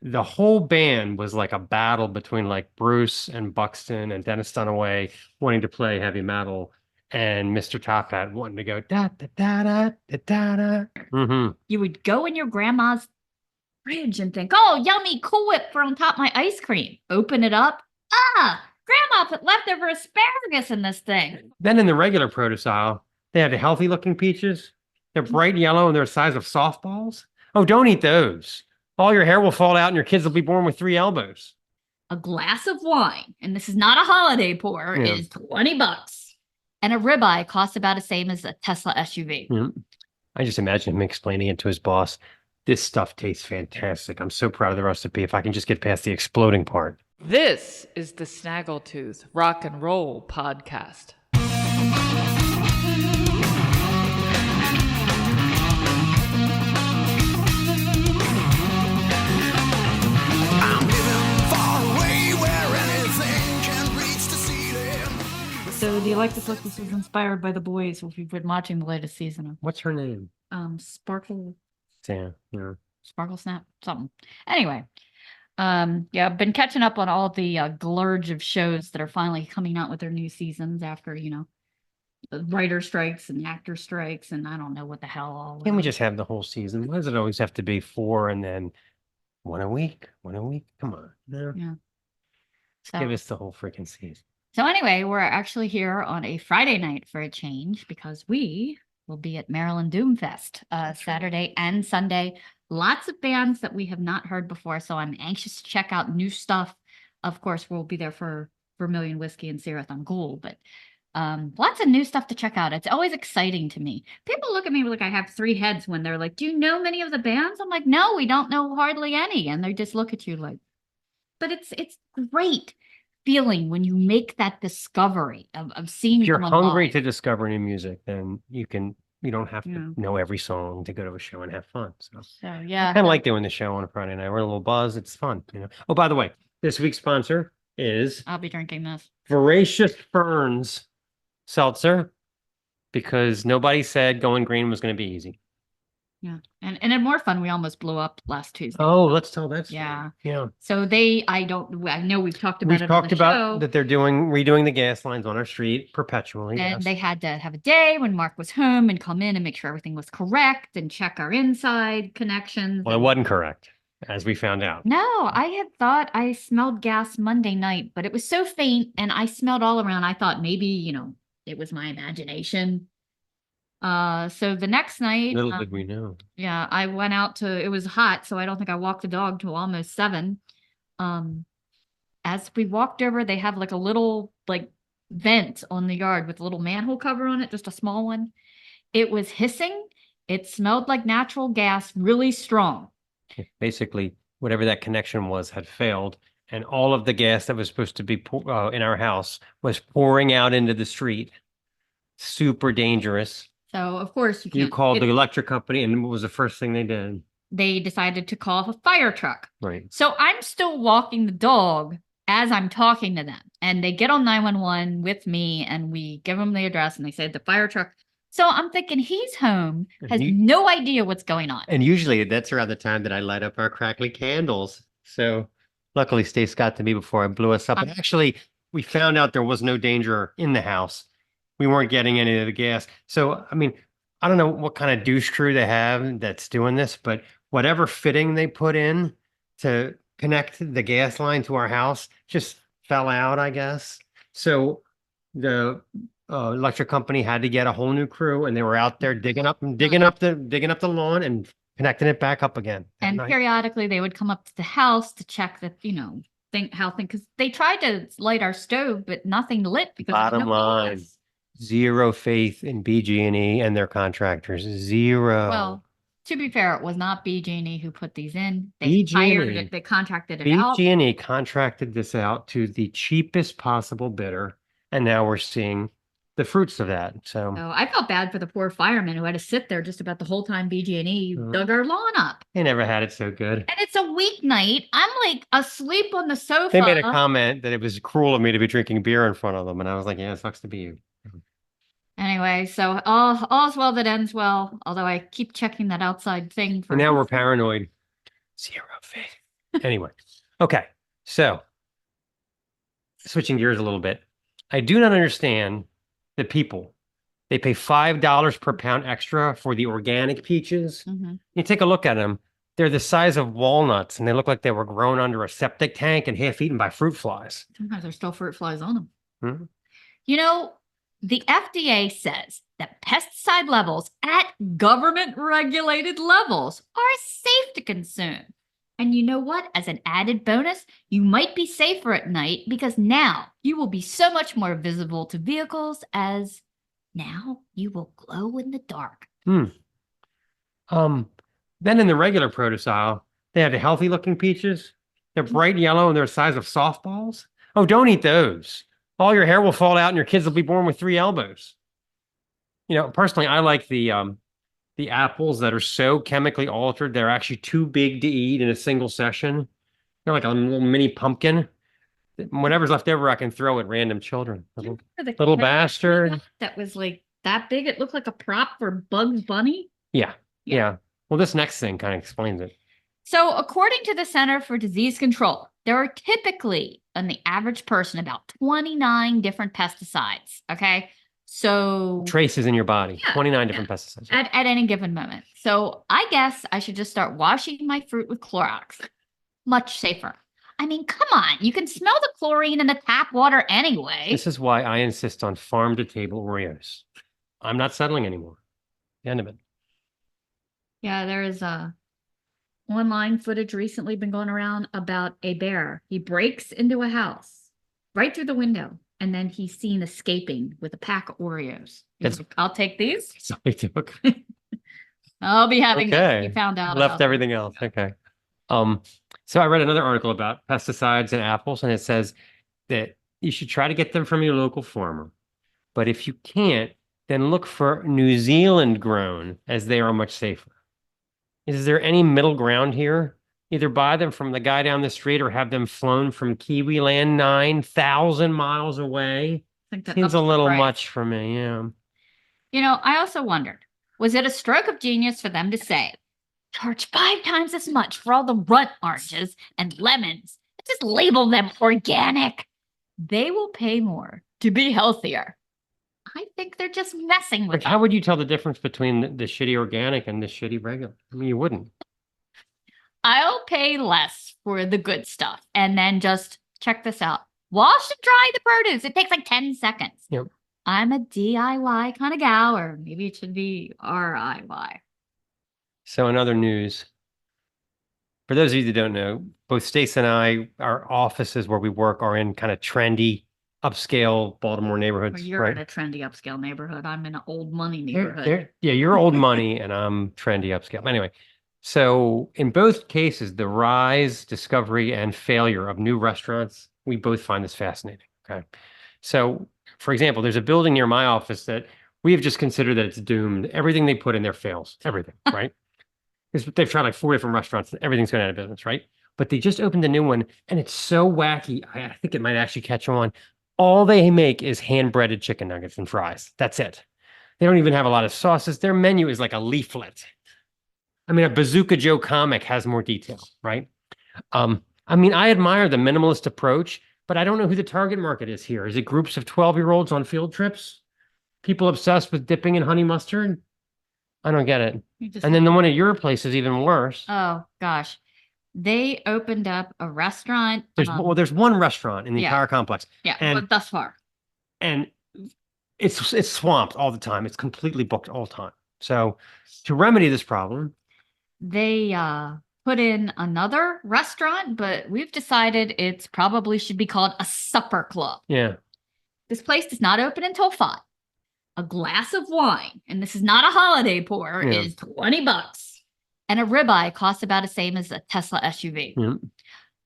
the whole band was like a battle between like Bruce and Buxton and Dennis Dunaway wanting to play heavy metal and Mr. Top Hat wanting to go da da da da da da da. Mm-hmm. You would go in your grandma's fridge and think, oh, yummy Cool Whip for on top of my ice cream. Open it up. Ah, grandma put leftover asparagus in this thing. Then in the regular produce aisle, they had the healthy looking peaches. They're bright yellow and they're the size of softballs. Oh, don't eat those. All your hair will fall out and your kids will be born with 3 elbows. A glass of wine, and this is not a holiday pour, is $20. And a ribeye costs about the same as a Tesla SUV. Yeah. I just imagine him explaining it to his boss. This stuff tastes fantastic. I'm so proud of the recipe. If I can just get past the exploding part. This is the Snaggletooth Rock and Roll Podcast. So do you like this look? This was inspired by The Boys, if you've been watching the latest season of What's her name? Sparkle Sam. Yeah. Sparkle Snap, something. Anyway, yeah, I've been catching up on all the glurge of shows that are finally coming out with their new seasons after, the writer strikes and actor strikes, and I don't know what the hell all. Can't we just have the whole season? Why does it always have to be 4 and then one a week? One a week? Come on. No. Yeah. So, give us the whole freaking season. So anyway, we're actually here on a Friday night for a change because we will be at Maryland Doomfest Saturday and Sunday. Lots of bands that we have not heard before, so I'm anxious to check out new stuff. Of course, we'll be there for Vermilion Whiskey and Sirath on Ghoul, but lots of new stuff to check out. It's always exciting to me. People look at me like I have 3 heads when they're like, do you know many of the bands? I'm like, no, we don't know hardly any. And they just look at you like, but it's great feeling when you make that discovery of seeing. If you're hungry to discover new music, then you don't have to know every song to go to a show and have fun. So yeah, I kind of like doing the show on a Friday night. We're a little buzz. It's fun, Oh, by the way, this week's sponsor is I'll be drinking this Voracious Ferns Seltzer because nobody said going green was going to be easy. Yeah. And in more fun, we almost blew up last Tuesday. Oh, let's tell that story. Yeah. Yeah. So I know we've talked about it on the show. We've talked about that they're redoing the gas lines on our street perpetually. And they had to have a day when Mark was home and come in and make sure everything was correct and check our inside connections. Well, it wasn't correct, as we found out. No, I had thought I smelled gas Monday night, but it was so faint and I smelled all around. I thought maybe, it was my imagination. So the next night, little did we know. Yeah, I went out it was hot, so I don't think I walked the dog till almost 7. As we walked over, they have like a little vent on the yard with a little manhole cover on it, just a small one. It was hissing. It smelled like natural gas, really strong. Basically, whatever that connection was had failed, and all of the gas that was supposed to be in our house was pouring out into the street. Super dangerous. So, of course, you called the electric company, and what was the first thing they did? They decided to call a fire truck. Right. So I'm still walking the dog as I'm talking to them. And they get on 911 with me, and we give them the address, and they said the fire truck. So I'm thinking he's home, has no idea what's going on. And usually that's around the time that I light up our crackly candles. So luckily Stace got to me before I blew us up. And actually, we found out there was no danger in the house. We weren't getting any of the gas. So, I mean, I don't know what kind of douche crew they have that's doing this, but whatever fitting they put in to connect the gas line to our house just fell out, I guess. So the electric company had to get a whole new crew, and they were out there digging up the lawn and connecting it back up again. And periodically they would come up to the house to check that, because they tried to light our stove, but nothing lit because bottom line. Zero faith in BG&E and their contractors. Zero. Well, to be fair, it was not BG&E who put these in. They hired it. They contracted it out. BG&E contracted this out to the cheapest possible bidder, and now we're seeing the fruits of that. So I felt bad for the poor firemen who had to sit there just about the whole time BG&E dug our lawn up. They never had it so good. And it's a weeknight. I'm like asleep on the sofa. They made a comment that it was cruel of me to be drinking beer in front of them, and I was like, yeah, it sucks to be you. Anyway, so all's well that ends well, although I keep checking that outside thing. And now we're paranoid. Zero faith. Anyway, okay. So switching gears a little bit, I do not understand the people. They pay $5 per pound extra for the organic peaches. Mhm. You take a look at them. They're the size of walnuts, and they look like they were grown under a septic tank and half eaten by fruit flies. Sometimes there's still fruit flies on them. Hmm? You know, the FDA says that pesticide levels at government regulated levels are safe to consume. And you know what? As an added bonus, you might be safer at night because now you will be so much more visible to vehicles as now you will glow in the dark. Hmm. Then in the regular produce aisle, they have the healthy looking peaches. They're bright yellow and they're the size of softballs. Oh, don't eat those. All your hair will fall out and your kids will be born with 3 elbows. Personally, I like the apples that are so chemically altered they're actually too big to eat in a single session. They're like a little mini pumpkin. Whatever's left over, I can throw at random children. Little The little cat bastard. that was like that big. It looked like a prop for Bugs Bunny. Yeah. Yeah. Yeah. Well, this next thing kind of explains it. So, according to the Center for Disease Control, there are typically, on the average person, about 29 different pesticides. Okay. So, Traces in your body, Yeah, 29 different pesticides. at any given moment. So, I guess I should just start washing my fruit with Clorox. Much safer. I mean, come on. You can smell the chlorine in the tap water anyway. This is why I insist on farm to table Oreos. I'm not settling anymore. The end of it. Yeah, there is online footage recently been going around about a bear. He breaks into a house right through the window, and then he's seen escaping with a pack of Oreos. He's That's- like, I'll take these. So I took. I'll be having this. Okay. He found out. Left about everything else. Okay. So I read another article about pesticides and apples, and it says that you should try to get them from your local farmer. But if you can't, then look for New Zealand grown, as they are much safer. Is there any middle ground here? Either buy them from the guy down the street or have them flown from Kiwi land 9,000 miles away. I think that Seems ups a the little price. much for me. Yeah. You know, I also wondered, was it a stroke of genius for them to say, charge 5 times as much for all the runt oranges and lemons? Just label them organic. They will pay more to be healthier. I think they're just messing with Like, how would you tell the difference between the shitty organic and the shitty regular? I mean, you wouldn't. I'll pay less for the good stuff. And then just check this out. Wash and dry the produce. It takes like 10 seconds. Yep. I'm a DIY kind of gal, or maybe it should be RIY. So in other news, for those of you that don't know, both Stace and I, our offices where we work are in kind of trendy, upscale Baltimore neighborhoods. Well, you're right? in a trendy upscale neighborhood. I'm in an old money They're- neighborhood. yeah, you're old money and I'm trendy upscale. Anyway, so in both cases, the rise, discovery, and failure of new restaurants, we both find this fascinating. Okay. So, for example, there's a building near my office that we have just considered that it's doomed. Everything they put in there fails. Everything, right? They've tried like 4 different restaurants and everything's going out of business, right? But they just opened a new one and it's so wacky. I think it might actually catch on. All they make is hand-breaded chicken nuggets and fries. That's it. They don't even have a lot of sauces. Their menu is like a leaflet. I mean, a Bazooka Joe comic has more detail, right? I mean, I admire the minimalist approach, but I don't know who the target market is here. Is it groups of 12-year-olds on field trips? People obsessed with dipping in honey mustard? I don't get it. And then the one at your place is even worse. Oh gosh, they opened up a restaurant. There's one restaurant in the yeah. entire complex, Yeah, and- but thus far. and it's swamped all the time. It's completely booked all the time. So to remedy this problem, They put in another restaurant, but we've decided it's probably should be called a supper club. yeah, This place does not open until 5. A glass of wine, and this is not a holiday pour, Yeah. is $20. And a ribeye costs about the same as a Tesla SUV. yeah.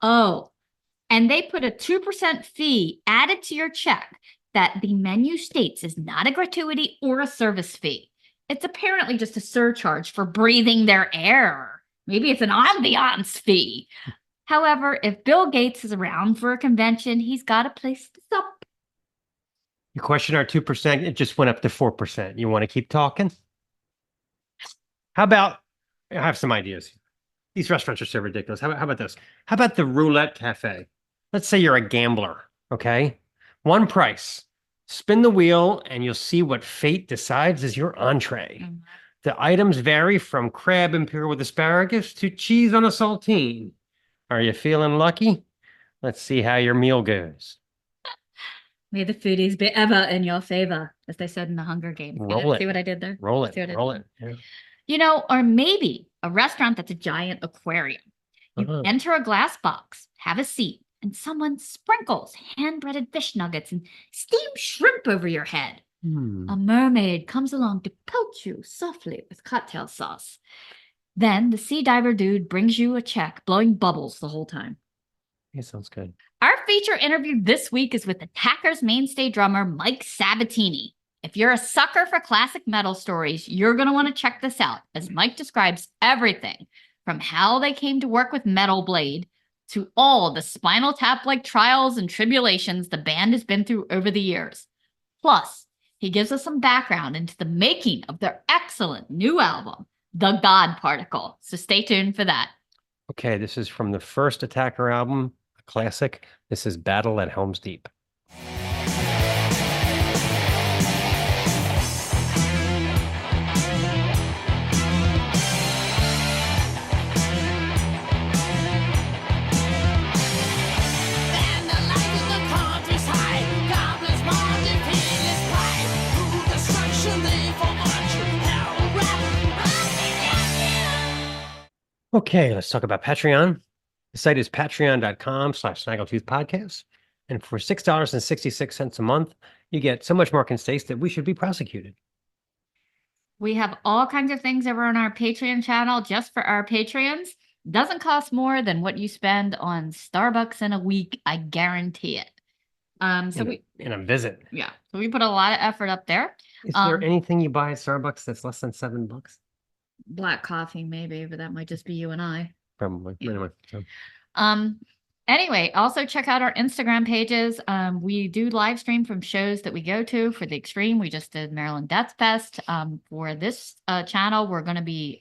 Oh, and they put a 2% fee added to your check that the menu states is not a gratuity or a service fee. It's apparently just a surcharge for breathing their air. Maybe it's an ambiance fee. However, if Bill Gates is around for a convention, he's got a place to sup. You question our 2%, it just went up to 4%. You want to keep talking? How about, I have some ideas. These restaurants are so ridiculous. How about this? How about the Roulette Cafe? Let's say you're a gambler, okay? One price. Spin the wheel and you'll see what fate decides is your entree. Mhm. The items vary from crab imperial with asparagus to cheese on a saltine. Are you feeling lucky? Let's see how your meal goes. May the foodies be ever in your favor, as they said in the Hunger Games. Roll it. See what I did there? Roll it. See what I Roll did? it. Yeah. Or maybe a restaurant that's a giant aquarium. You Uh-huh. enter a glass box, have a seat, and someone sprinkles hand-breaded fish nuggets and steamed shrimp over your head. Hmm. A mermaid comes along to poach you softly with cocktail sauce. Then the sea diver dude brings you a check, blowing bubbles the whole time. Yeah, sounds good. Our feature interview this week is with Attacker's mainstay drummer, Mike Sabatini. If you're a sucker for classic metal stories, you're going to want to check this out, as Mike describes everything from how they came to work with Metal Blade to all the Spinal Tap-like trials and tribulations the band has been through over the years. Plus, he gives us some background into the making of their excellent new album, The God Particle. So stay tuned for that. Okay, this is from the first Attacker album, a classic. This is Battle at Helm's Deep. Okay, let's talk about Patreon. The site is patreon.com/Snaggletooth podcast. And for $6.66 a month, you get so much more can Stace that we should be prosecuted. We have all kinds of things over on our Patreon channel just for our Patreons. Doesn't cost more than what you spend on Starbucks in a week. I guarantee it. In a visit. So we put a lot of effort up there. Is there anything you buy at Starbucks that's less than $7? Black coffee, maybe, but that might just be you and I. Probably. Yeah. Anyway. So. Anyway, also check out our Instagram pages. We do live stream from shows that we go to. For the Extreme, we just did Maryland Death Fest. For this channel, we're going to be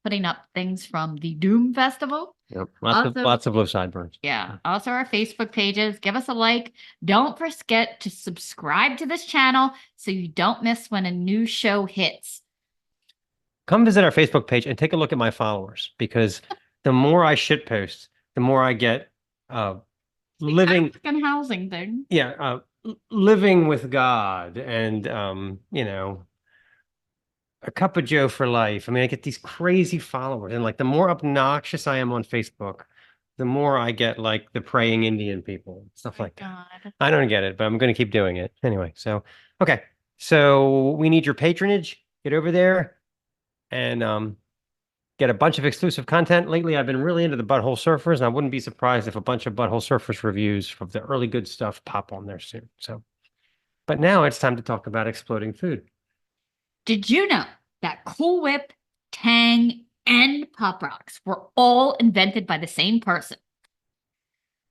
putting up things from the Doom Festival. Yep. Lots of low sideburns. Yeah. Also our Facebook pages. Give us a like. Don't forget to subscribe to this channel so you don't miss when a new show hits. Come visit our Facebook page and take a look at my followers, because the more I shitpost, the more I get living African housing thing. Yeah, living with God and a cup of Joe for life. I mean, I get these crazy followers, and like the more obnoxious I am on Facebook, the more I get like the praying Indian people, stuff like that. God. I don't get it, but I'm going to keep doing it anyway. So, okay. So we need your patronage. Get over there and get a bunch of exclusive content. Lately, I've been really into the Butthole Surfers, and I wouldn't be surprised if a bunch of Butthole Surfers reviews from the early good stuff pop on there soon. So, but now it's time to talk about exploding food. Did you know that Cool Whip, Tang, and Pop Rocks were all invented by the same person?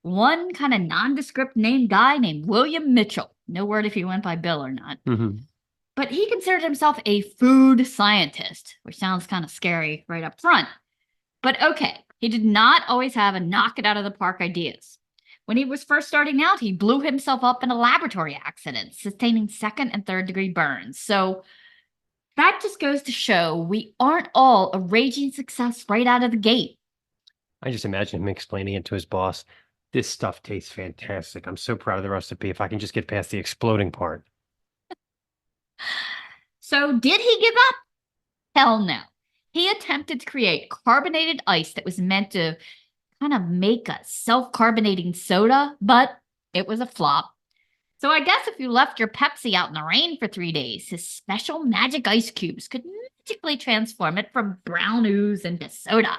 One kind of nondescript named guy named William Mitchell. No word if he went by Bill or not. Mm-hmm. But he considered himself a food scientist, which sounds kind of scary right up front. But okay, he did not always have a knock it out of the park ideas. When he was first starting out, he blew himself up in a laboratory accident, sustaining 2nd and 3rd degree burns. So that just goes to show we aren't all a raging success right out of the gate. I just imagine him explaining it to his boss. This stuff tastes fantastic. I'm so proud of the recipe. If I can just get past the exploding part. So did he give up? Hell no. He attempted to create carbonated ice that was meant to kind of make a self-carbonating soda, but it was a flop. So I guess if you left your Pepsi out in the rain for 3 days, his special magic ice cubes could magically transform it from brown ooze into soda.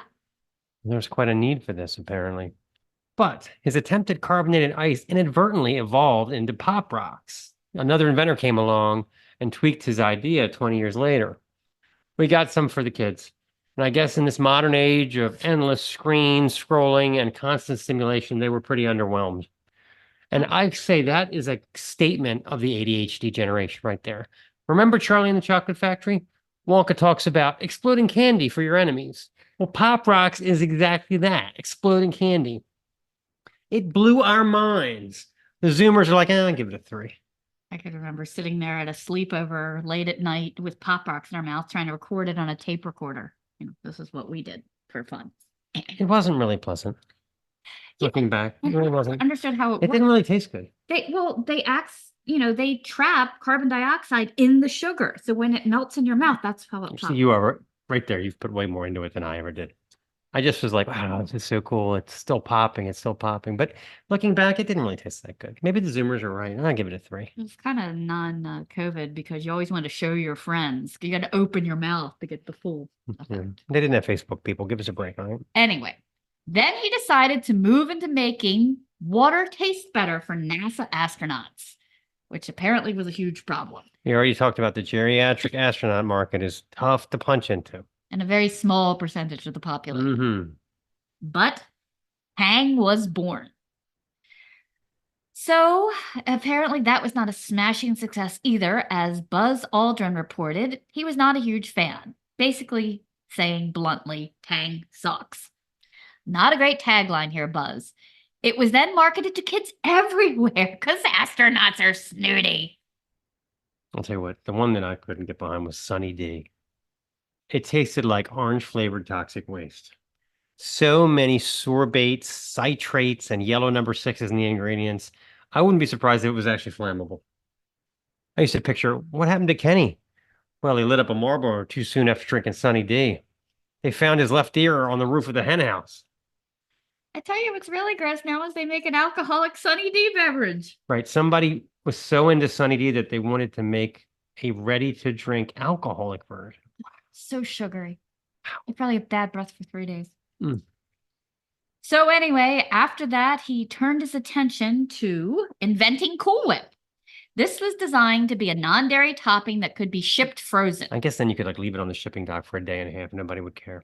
There's quite a need for this, apparently. But his attempted carbonated ice inadvertently evolved into Pop Rocks. Another inventor came along and tweaked his idea 20 years later. We got some for the kids. And I guess in this modern age of endless screen scrolling and constant stimulation, they were pretty underwhelmed. And I say that is a statement of the ADHD generation right there. Remember Charlie and the Chocolate Factory? Wonka talks about exploding candy for your enemies. Well, Pop Rocks is exactly that, exploding candy. It blew our minds. The Zoomers are like, I'll give it a 3. I could remember sitting there at a sleepover late at night with Pop Rocks in our mouth trying to record it on a tape recorder. This is what we did for fun. It wasn't really pleasant. Looking back, it really wasn't. Understood how It didn't really taste good. They trap carbon dioxide in the sugar. So when it melts in your mouth, that's how it pops. So you are right there. You've put way more into it than I ever did. I just was like, wow, this is so cool. It's still popping. It's still popping. But looking back, it didn't really taste that good. Maybe the Zoomers are right. I'll give it a 3. It's kind of non-COVID because you always want to show your friends. You got to open your mouth to get the full effect. Yeah. They didn't have Facebook people. Give us a break, all right? Anyway, then he decided to move into making water taste better for NASA astronauts, which apparently was a huge problem. You already talked about the geriatric astronaut market is tough to punch into. And a very small percentage of the population. Mm-hmm. But Tang was born. So apparently that was not a smashing success either, as Buzz Aldrin reported he was not a huge fan, basically saying bluntly, Tang sucks. Not a great tagline here, Buzz. It was then marketed to kids everywhere because astronauts are snooty. I'll tell you what, the one that I couldn't get behind was Sunny D. It tasted like orange-flavored toxic waste. So many sorbates, citrates, and yellow number 6s in the ingredients. I wouldn't be surprised if it was actually flammable. I used to picture, what happened to Kenny? Well, he lit up a Marlboro too soon after drinking Sunny D. They found his left ear on the roof of the hen house. I tell you what's really gross now is they make an alcoholic Sunny D beverage. Right. Somebody was so into Sunny D that they wanted to make a ready-to-drink alcoholic version. So sugary. You probably have bad breath for 3 days. Mm. So anyway, after that, he turned his attention to inventing Cool Whip. This was designed to be a non-dairy topping that could be shipped frozen. I guess then you could leave it on the shipping dock for a day and a half. Nobody would care.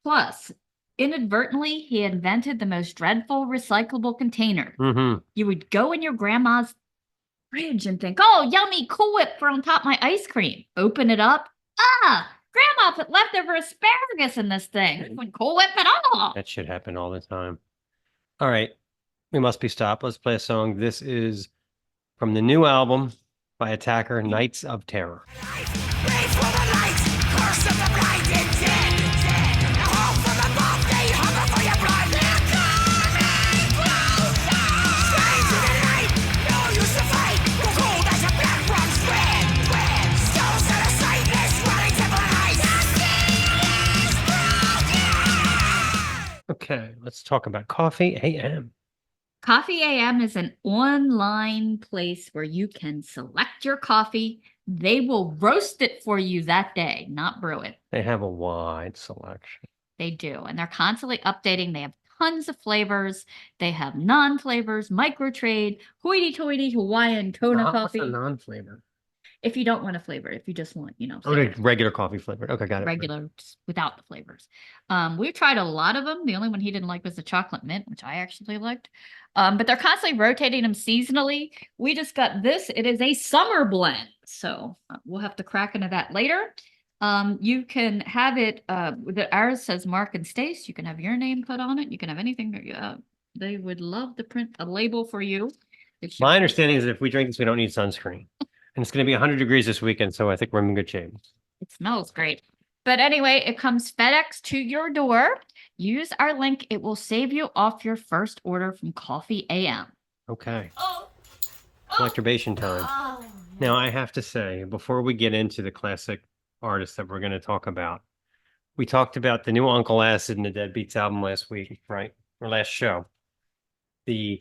Plus, inadvertently, he invented the most dreadful recyclable container. Mm-hmm. You would go in your grandma's fridge and think, oh, yummy Cool Whip for on top of my ice cream. Open it up. Grandma put leftover asparagus in this thing. It wouldn't Cool Whip at all. That shit happen all the time. All right. We must be stopped. Let's play a song. This is from the new album by Attacker, Nights of Terror. Okay, let's talk about Coffee AM. Coffee AM is an online place where you can select your coffee. They will roast it for you that day, not brew it. They have a wide selection. They do, and they're constantly updating. They have tons of flavors. They have non-flavors, micro-trade, hoity-toity, Hawaiian, Kona coffee. What's a non-flavor? If you don't want a flavor, if you just want, Regular coffee flavored. Okay, got it. regular just without the flavors. We've tried a lot of them. The only one he didn't like was the chocolate mint, which I actually liked. But they're constantly rotating them seasonally. We just got this. It is a summer blend. So we'll have to crack into that later. You can have it, ours says Mark and Stace. You can have your name put on it. You can have anything that they would love to print a label for you. My understanding is that if we drink this, we don't need sunscreen. And it's going to be 100 degrees this weekend, so I think we're in good shape. It smells great. But anyway, it comes FedEx to your door. Use our link. It will save you off your first order from Coffee AM. Okay. Collectorbation time. Now, I have to say, before we get into the classic artists that we're going to talk about, we talked about the new Uncle Acid and the Deadbeats album last week, right? Or last show. The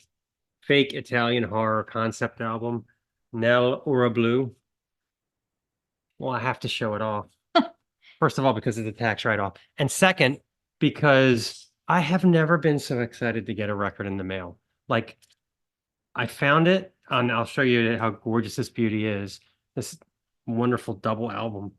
fake Italian horror concept album, Nel Ora Blue. Well, I have to show it off. First of all, because of the tax write-off. And second, because I have never been so excited to get a record in the mail. Like, I found it, and I'll show you how gorgeous this beauty is. This wonderful double album.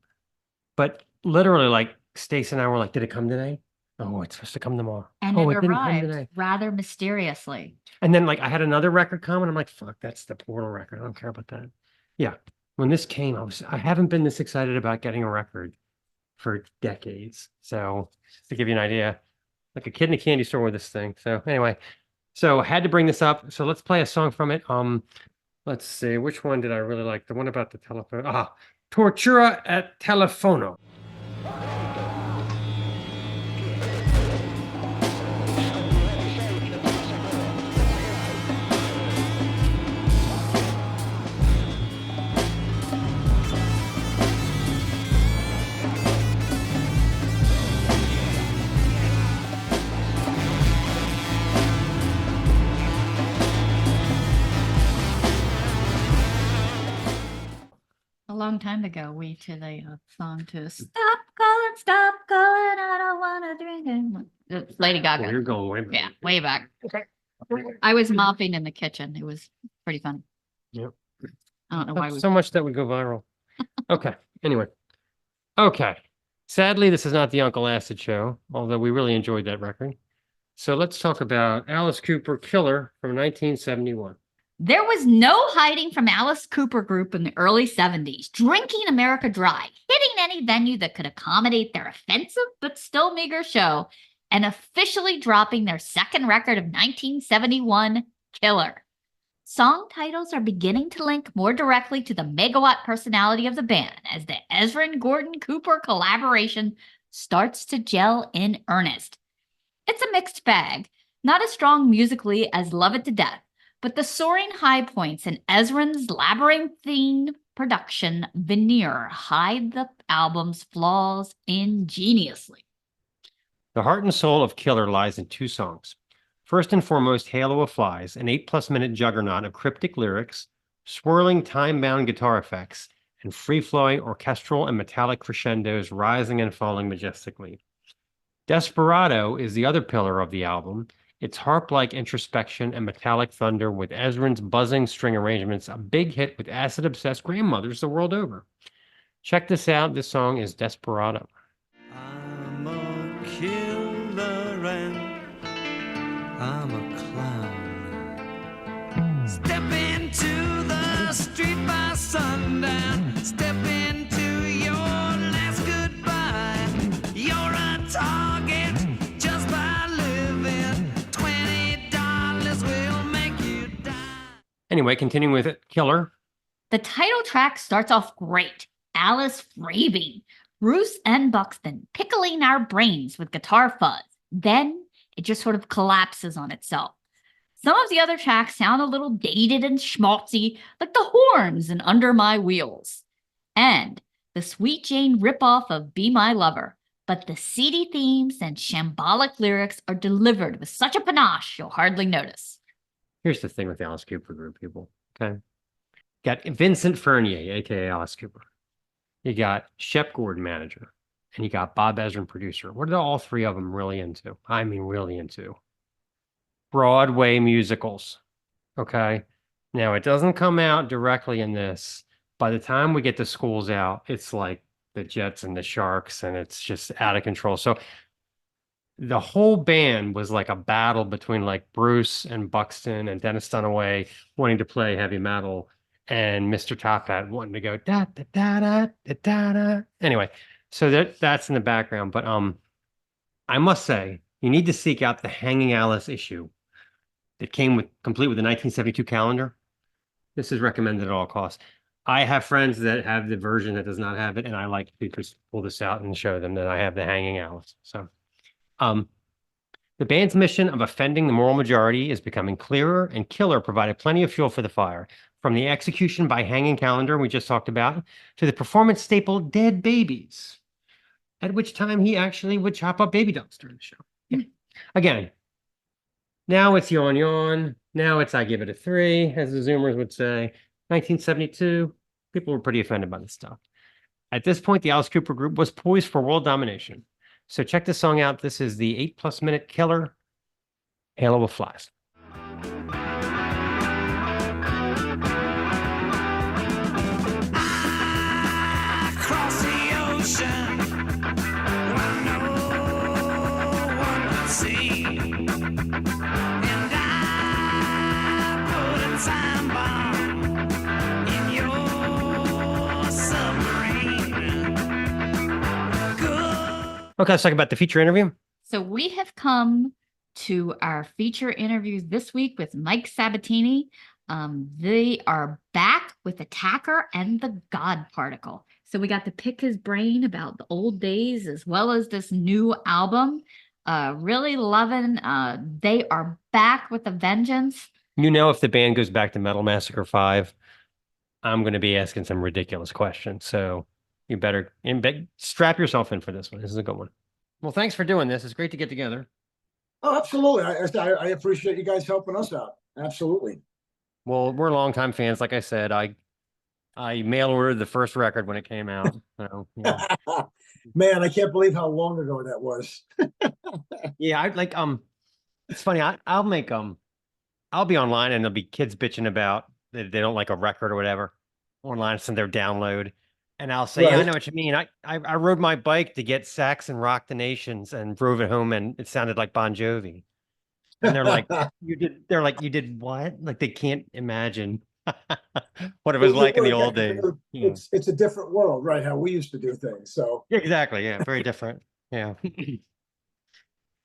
But literally, like, Stace and I were like, did it come today? Oh, it's supposed to come tomorrow. And oh, it didn't come arrived today. rather mysteriously. And then, like, I had another record come, and I'm like, fuck, that's the Portal record. I don't care about that. Yeah. When this came, I haven't been this excited about getting a record for decades. So just to give you an idea, like a kid in a candy store with this thing. So anyway, so I had to bring this up. So let's play a song from it. Let's see, which one did I really like? The one about the telephone. Tortura at Telefono. A long time ago, we did a song to stop calling, I don't want to drink anymore. It's Lady Oh, Gaga. you're going way back. Yeah, way back. I was mopping in the kitchen. It was pretty fun. Yep. I don't know why we. So much that would go viral. Okay. Anyway. Okay. Sadly, this is not the Uncle Acid show, although we really enjoyed that record. So let's talk about Alice Cooper Killer from 1971. There was no hiding from Alice Cooper Group in the early 70s, drinking America dry, hitting any venue that could accommodate their offensive but still meager show, and officially dropping their second record of 1971, Killer. Song titles are beginning to link more directly to the megawatt personality of the band as the Ezra and Gordon Cooper collaboration starts to gel in earnest. It's a mixed bag, not as strong musically as Love It to Death, but the soaring high points in Ezrin's labyrinthine production veneer hide the album's flaws ingeniously. The heart and soul of Killer lies in two songs. First and foremost, Halo of Flies, an 8+ minute juggernaut of cryptic lyrics, swirling time-bound guitar effects, and free-flowing orchestral and metallic crescendos rising and falling majestically. Desperado is the other pillar of the album, its harp-like introspection and metallic thunder with Ezrin's buzzing string arrangements, a big hit with acid-obsessed grandmothers the world over. Check this out. This song is Desperado. I'm a killer and I'm a clown. Step into the street by sundown. Step into your last goodbye. You're a target just by living. $20 will make you die. Anyway, continuing with it, Killer. The title track starts off great. Alice raving, Bruce and Buxton pickling our brains with guitar fuzz. Then it just sort of collapses on itself. Some of the other tracks sound a little dated and schmaltzy, like the horns in Under My Wheels. And the Sweet Jane ripoff of Be My Lover. But the seedy themes and shambolic lyrics are delivered with such a panache you'll hardly notice. Here's the thing with the Alice Cooper Group, people. Okay. Got Vincent Fernier, aka Alice Cooper. You got Shep Gordon, manager. And you got Bob Ezrin, producer. What are all three of them really into? I mean, really into Broadway musicals. Okay. Now, it doesn't come out directly in this. By the time we get the Schools out, it's like the Jets and the Sharks, and it's just out of control. So the whole band was like a battle between like Bruce and Buxton and Dennis Dunaway wanting to play heavy metal and Mr. Top Hat wanting to go da da da da da da da. Anyway, so that's in the background. But I must say, you need to seek out the Hanging Alice issue that came with complete with the 1972 calendar. This is recommended at all costs. I have friends that have the version that does not have it, and I like to just pull this out and show them that I have the Hanging Alice. So, the band's mission of offending the moral majority is becoming clearer, and Killer provided plenty of fuel for the fire. From the execution by hanging calendar we just talked about, to the performance staple Dead Babies, at which time he actually would chop up baby dolls during the show. Yeah. Again, now it's Yawn Yawn. Now it's I Give It a 3, as the Zoomers would say. 1972, people were pretty offended by this stuff. At this point, the Alice Cooper Group was poised for world domination. So check this song out. This is the 8+ minute Killer, Halo of Flies. Across the ocean, where no one could see, and I put a time bomb in your submarine. Good Okay, let's talk about the feature interview. So we have come to our feature interviews this week with Mike Sabatini. They are back with Attacker and the God Particle. So we got to pick his brain about the old days as well as this new album. Really loving. They are back with a vengeance. You know, if the band goes back to Metal Massacre 5, I'm going to be asking some ridiculous questions. So you better strap yourself in for this one. This is a good one. Well, thanks for doing this. It's great to get together. Oh, absolutely. I appreciate you guys helping us out. Absolutely. Well, we're longtime fans. Like I said, I mail ordered the first record when it came out. So, yeah. Man, I can't believe how long ago that was. Yeah, I like it's funny. I'll make I'll be online and there'll be kids bitching about that they don't like a record or whatever online, send their download. And I'll say, yeah, I Right. know what you mean. I rode my bike to get Sax and Rock the Nations and drove it home and it sounded like Bon Jovi. And they're like, you did what? Like they can't imagine what it was like in the old days. Yeah. It's a different world, right? How we used to do things. So Yeah, exactly. Yeah, very different. Yeah.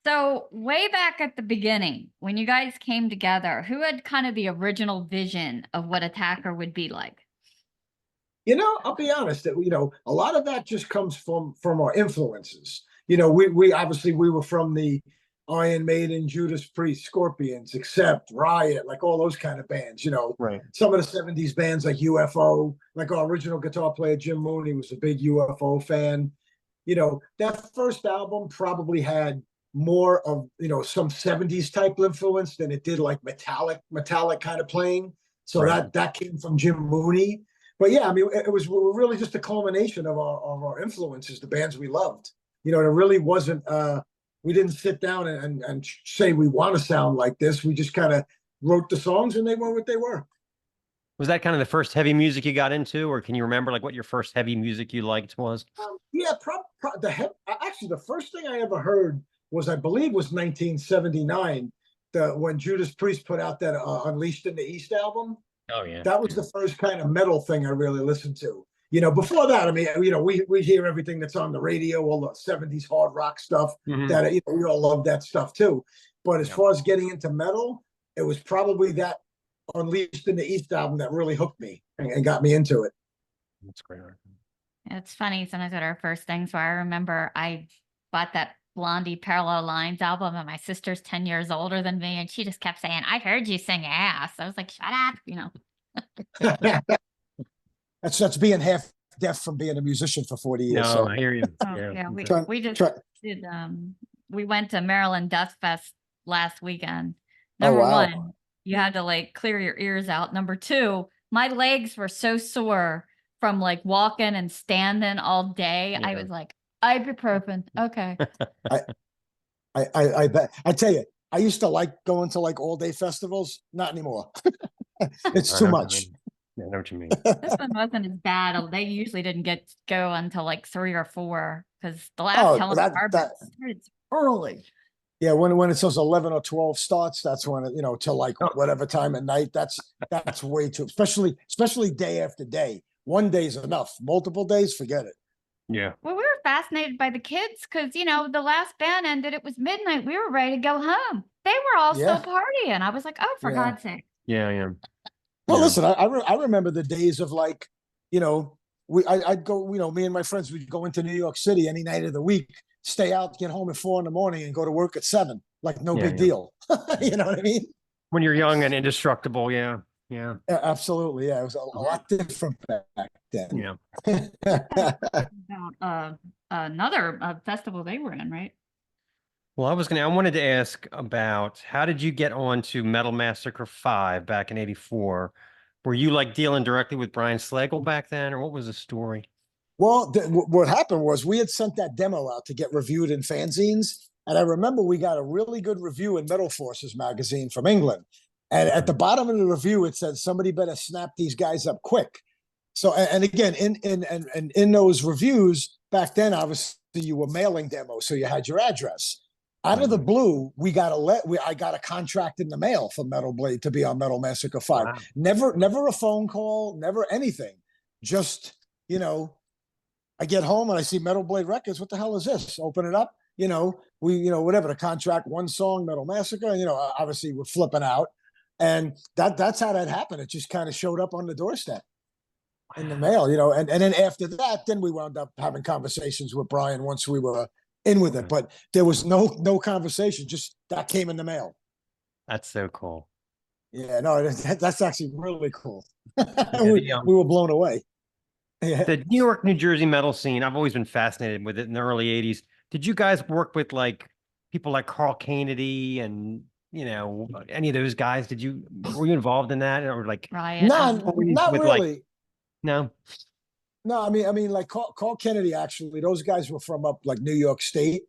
So way back at the beginning, when you guys came together, who had kind of the original vision of what Attacker would be like? I'll be honest that a lot of that just comes from our influences. We obviously we were from the Iron Maiden, Judas Priest, Scorpions, Accept, Riot, like all those kind of bands. Right. Some of the '70s bands like UFO, like our original guitar player Jim Mooney was a big UFO fan. That first album probably had more of some '70s type influence than it did like metallic kind of playing. So Right. that came from Jim Mooney. But yeah, I mean, it was really just a culmination of our influences, the bands we loved. It really wasn't. We didn't sit down and say we want to sound like this. We just kind of wrote the songs, and they were what they were. Was that kind of the first heavy music you got into, or can you remember like what your first heavy music you liked was? Yeah, actually the first thing I ever heard was, I believe, was 1979. When Judas Priest put out that Unleashed in the East album. Oh yeah. That was the first kind of metal thing I really listened to. Before that, I mean, we hear everything that's on the radio, all the '70s hard rock stuff. Mhm. That we all love that stuff too. But as far as getting into metal, it was probably that Unleashed in the East album that really hooked me and got me into it. That's great. It's funny, sometimes at our first thing. So I remember I bought that Blondie Parallel Lines album, and my sister's 10 years older than me, and she just kept saying, I heard you sing ass. I was like, shut up, That's being half deaf from being a musician for 40 years. No, So I hear you. Oh, yeah, we Try- just try- did we went to Maryland Death Fest last weekend. Oh, Number wow. one, you had to like clear your ears out. Number two, my legs were so sore from like walking and standing all day. I Yeah. was like, ibuprofen. Okay. I bet. I tell you, I used to like going to like all day festivals. Not anymore. It's I too know what much. you mean. Yeah, I know what you mean. This one wasn't as bad. They usually didn't get to go until like 3 or 4 because the last Oh, Helen that- Harbor that- started early. Yeah, when it says 11 or 12 starts, that's when it, till like whatever time at night. That's way too, especially day after day. One day's enough. Multiple days, forget it. Yeah. Well, we were fascinated by the kids because, the last band ended. It was midnight. We were ready to go home. They were all Yeah. still partying. I was like, oh, for Yeah. God's sake. Yeah, yeah. Well, Yeah. listen, I remember the days of like, I'd go, me and my friends would go into New York City any night of the week, stay out, get home at 4 in the morning, and go to work at 7. Like no Yeah, big yeah. deal. You know what I mean? When you're young and indestructible, yeah. Yeah. Yeah, absolutely. Yeah, it was a lot different back then. Yeah. About another festival they were in, right? Well, I wanted to ask about how did you get on to Metal Massacre 5 back in '84? Were you like dealing directly with Brian Slagle back then, or what was the story? Well, what happened was we had sent that demo out to get reviewed in fanzines. And I remember we got a really good review in Metal Forces magazine from England. And at the bottom of the review, it said, somebody better snap these guys up quick. So, and again, in those reviews back then, obviously you were mailing demos. So you had your address. Out of the blue, I got a contract in the mail from Metal Blade to be on Metal Massacre 5. Wow. Never a phone call, never anything. Just, I get home and I see Metal Blade Records. What the hell is this? Open it up. Whatever, the contract, one song, Metal Massacre. Obviously we're flipping out, and that's how that happened. It just kind of showed up on the doorstep in the mail. And then after that, then we wound up having conversations with Brian once we were in with it. But there was no conversation. Just that came in the mail. That's so cool. Yeah, no, that's actually really cool. Yeah, we were blown away. Yeah. The New York, New Jersey metal scene, I've always been fascinated with it in the early 80s. Did you guys work with like people like Carl Kennedy and, any of those guys? Were you involved in that, or like Ryan. Not with, really. like, no? No, I mean, like Carl Kennedy, actually, those guys were from up like New York State.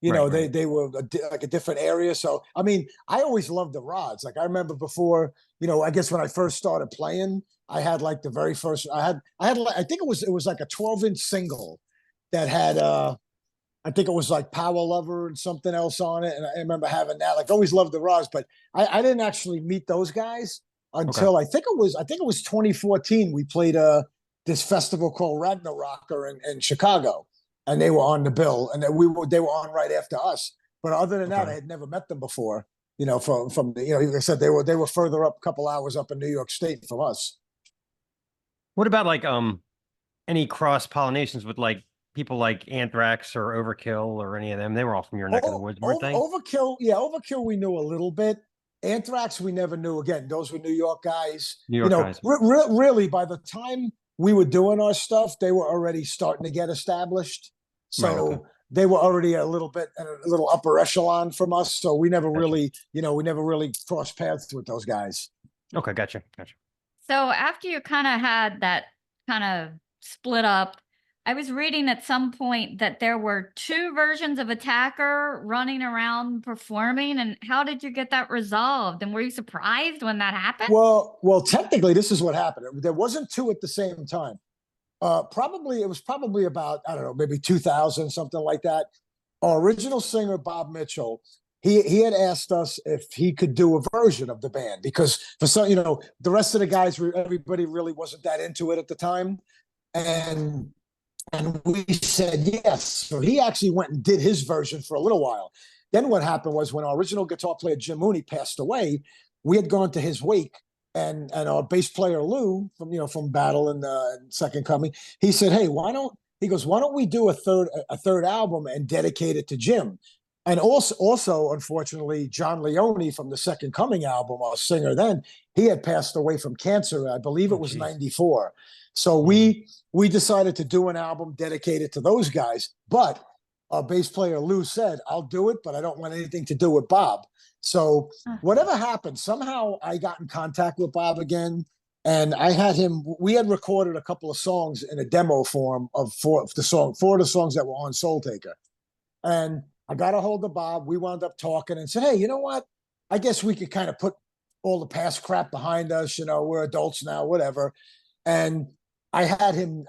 Right. They were like a different area. So, I mean, I always loved the rods. Like I remember before, I guess when I first started playing, I had like the very first, I think it was like a 12-inch single that had, I think it was like Power Lover and something else on it. And I remember having that, like always loved the rods, but I didn't actually meet those guys until I think it was 2014. We played this festival called Ragnarocker in Chicago. And they were on the bill, and they were on right after us. But other than that, I had never met them before. From like I said, they were further up, a couple hours up in New York State from us. What about like any cross pollinations with like people like Anthrax or Overkill or any of them? They were all from your neck of the woods, weren't they? Overkill, we knew a little bit. Anthrax, we never knew. Again, those were New York guys. New York guys. Really, by the time we were doing our stuff, they were already starting to get established. So they were already a little upper echelon from us. So we never really crossed paths with those guys. Okay, gotcha. So after you kind of had that kind of split up, I was reading at some point that there were 2 versions of Attacker running around performing. And how did you get that resolved? And were you surprised when that happened? Well, technically, this is what happened. There wasn't 2 at the same time. It was probably about, I don't know, maybe 2000, something like that. Our original singer, Bob Mitchell, he had asked us if he could do a version of the band, because for some, the rest of the guys, everybody really wasn't that into it at the time. And we said yes. So he actually went and did his version for a little while. Then what happened was, when our original guitar player, Jim Mooney, passed away, we had gone to his wake. And our bass player Lou from Battle and Second Coming, he said, "Hey, why don't we do a third album and dedicate it to Jim?" And also, unfortunately, John Leone from the Second Coming album, our singer then, he had passed away from cancer. I believe it was 94. So we decided to do an album dedicated to those guys. But our bass player Lou said, "I'll do it, but I don't want anything to do with Bob." So whatever happened, somehow I got in contact with Bob again, and we had recorded a couple of songs in a demo form four of the songs that were on Soul Taker. And I got a hold of Bob. We wound up talking and said, "Hey, you know what? I guess we could kind of put all the past crap behind us. We're adults now, whatever." And I had him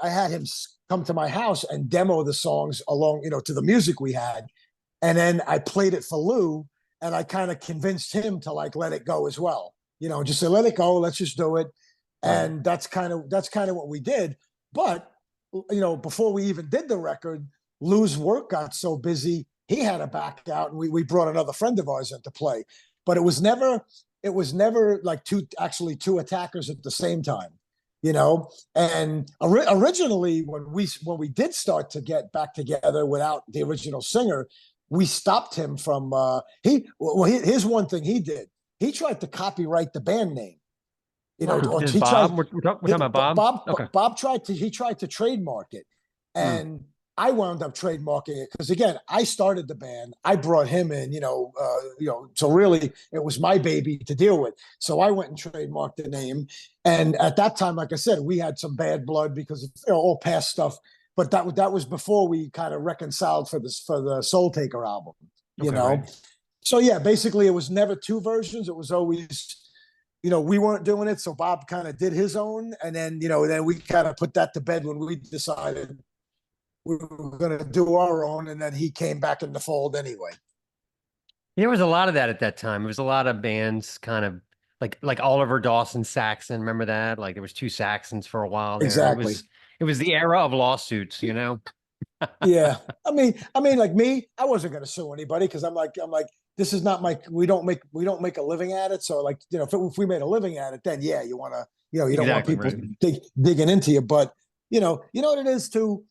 come to my house and demo the songs along, to the music we had. And then I played it for Lou. And I kind of convinced him to like let it go as well, just say, let it go, let's just do it. And that's kind of what we did. But before we even did the record, Lou's work got so busy, he had to back out, and we brought another friend of ours in to play. But it was never like two attackers at the same time, And originally, when we did start to get back together without the original singer, we stopped him from here's one thing he did. He tried to copyright the band name. We're talking about Bob. Bob tried to trademark it, and I wound up trademarking it because, again, I started the band. I brought him in, so really it was my baby to deal with. So I went and trademarked the name. And at that time, like I said, we had some bad blood because of all past stuff. But that was before we kind of reconciled for the Soul Taker album, Right. So yeah, basically it was never 2 versions. It was always, we weren't doing it. So Bob kind of did his own. And then, then we kind of put that to bed when we decided we were going to do our own. And then he came back in the fold anyway. There was a lot of that at that time. It was a lot of bands kind of like Oliver Dawson Saxon. Remember that? Like there was 2 Saxons for a while there. Exactly. It was the era of lawsuits, you know? Yeah. Like me, I wasn't going to sue anybody because I'm like, this is not my, we don't make a living at it. So like, if we made a living at it, then yeah, you want to, you don't want Exactly, people right. digging into you. But, you know what it is too,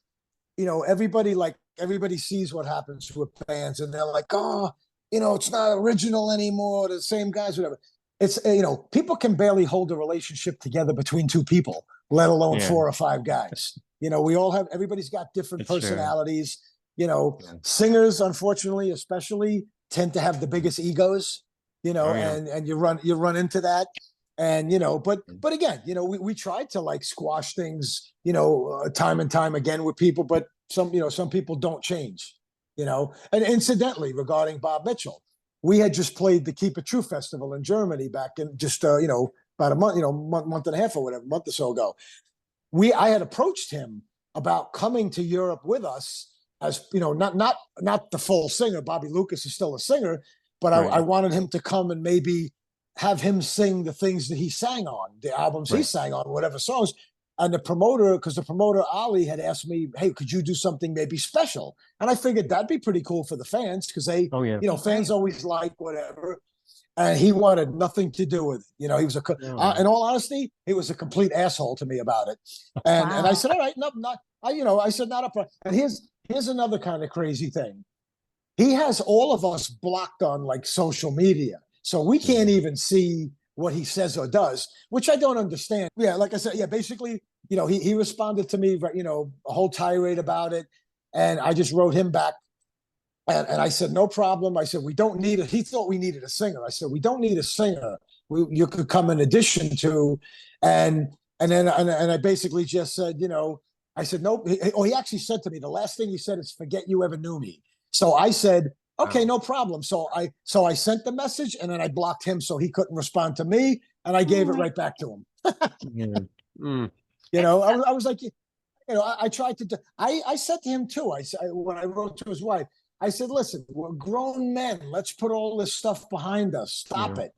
everybody sees what happens with fans and they're like, oh, it's not original anymore. The same guys, whatever. It's, people can barely hold a relationship together between two people, let alone Yeah. 4 or 5 guys. Everybody's got different It's true. personalities. Yeah. Singers, unfortunately, especially tend to have the biggest egos, Oh, yeah. and you run into that. And, but again, we tried to like squash things, time and time again with people, but some people don't change, and incidentally, regarding Bob Mitchell, we had just played the Keep It True Festival in Germany back in just, about a month, month and a half or whatever, month or so ago. I had approached him about coming to Europe with us as, not the full singer. Bobby Lucas is still a singer, but Right. I wanted him to come and maybe have him sing the things that he sang on, the albums he Right. sang on, whatever songs. And the promoter Ali had asked me, hey, could you do something maybe special? And I figured that'd be pretty cool for the fans because they, Oh, yeah. fans always like whatever. And he wanted nothing to do with it. He was Oh. in all honesty, he was a complete asshole to me about it. And I Wow. said, all right, no, not, I said, not a problem. And here's another kind of crazy thing. He has all of us blocked on like social media. So we can't even see what he says or does, which I don't understand. Yeah, like I said, yeah, basically, he responded to me, a whole tirade about it. And I just wrote him back. And I said, no problem. I said, we don't need it. He thought we needed a singer. I said, we don't need a singer. You could come in addition to, and then I basically just said, I said, nope. He actually said to me, the last thing he said is, forget you ever knew me. So I said, okay, no problem. So I sent the message and then I blocked him so he couldn't respond to me. And I gave it right back to him. Yeah. Mm. I was like, I tried to, I said to him too, when I wrote to his wife, I said, listen, we're grown men. Let's put all this stuff behind us. Stop it,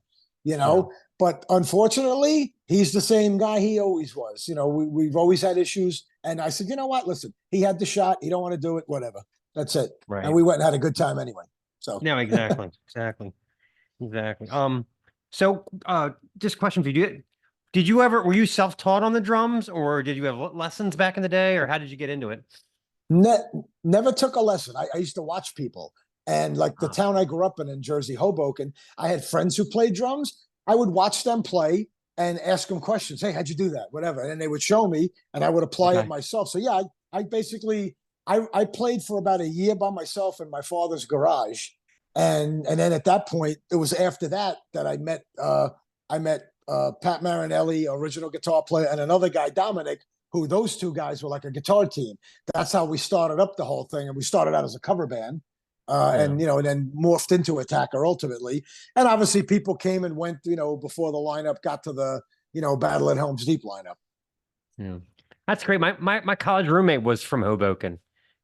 But unfortunately, he's the same guy he always was. We've always had issues. And I said, you know what? Listen, he had the shot. He don't want to do it. Whatever. That's it. Right. And we went and had a good time anyway. So No, exactly. So, just a question for you. Were you self-taught on the drums or did you have lessons back in the day or how did you get into it? never took a lesson. I used to watch people. And like the town I grew up in Jersey, Hoboken, I had friends who played drums. I would watch them play and ask them questions. Hey, how'd you do that? Whatever. And they would show me and I would apply it myself. So yeah, I basically, I played for about a year by myself in my father's garage. And then at that point, it was after that I met Pat Marinelli, original guitar player, and another guy, Dominic, who those two guys were like a guitar team. That's how we started up the whole thing. And we started out as a cover band. And then morphed into Attacker ultimately. And obviously people came and went, before the lineup got to the, Battle at Helm's Deep lineup. Yeah. That's great. My college roommate was from Hoboken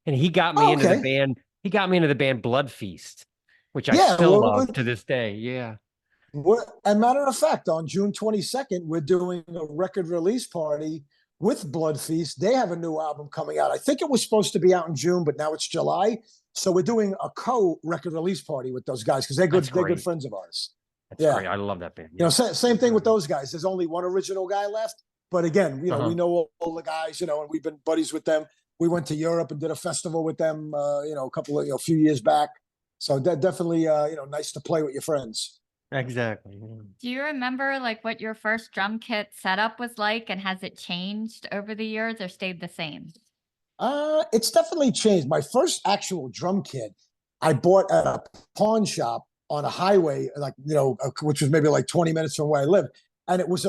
and he got me into the band. He got me into the band Blood Feast, which I still love to this day. Yeah. As a matter of fact, on June 22nd, we're doing a record release party with Blood Feast. They have a new album coming out. I think it was supposed to be out in June, but now it's July. So we're doing a co-record release party with those guys because they're good. They're good friends of ours. That's great. I love that band. Yeah. Same thing with those guys. There's only one original guy left, but again, we know all the guys, and we've been buddies with them. We went to Europe and did a festival with them, a few years back. So definitely, nice to play with your friends. Exactly. Do you remember like what your first drum kit setup was like, and has it changed over the years or stayed the same? It's definitely changed. My first actual drum kit I bought at a pawn shop on a highway, which was maybe like 20 minutes from where I lived. And it was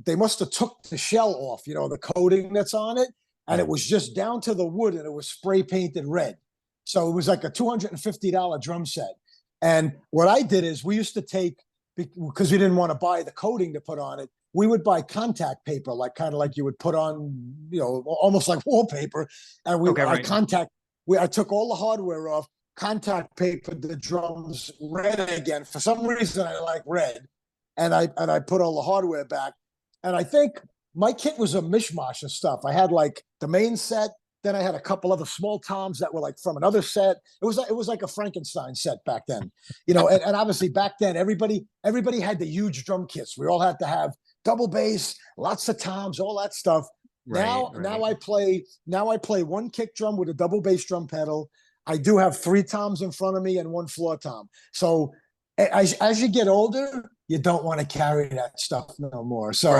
they must have took the shell off, the coating that's on it. And it was just down to the wood and it was spray painted red. So it was like a $250 drum set. And what I did is we used to take, because we didn't want to buy the coating to put on it, we would buy contact paper, kind of like you would put on, almost like wallpaper. And I took all the hardware off, contact paper, the drums red again. For some reason, I like red. And I put all the hardware back. And I think my kit was a mishmash of stuff. I had like the main set, then I had a couple other small toms that were like from another set. It was like a Frankenstein set back then, and obviously back then everybody had the huge drum kits. We all had to have double bass, lots of toms, all that stuff. Now I play one kick drum with a double bass drum pedal. I do have 3 toms in front of me and 1 floor tom. So as you get older, you don't want to carry that stuff no more. So,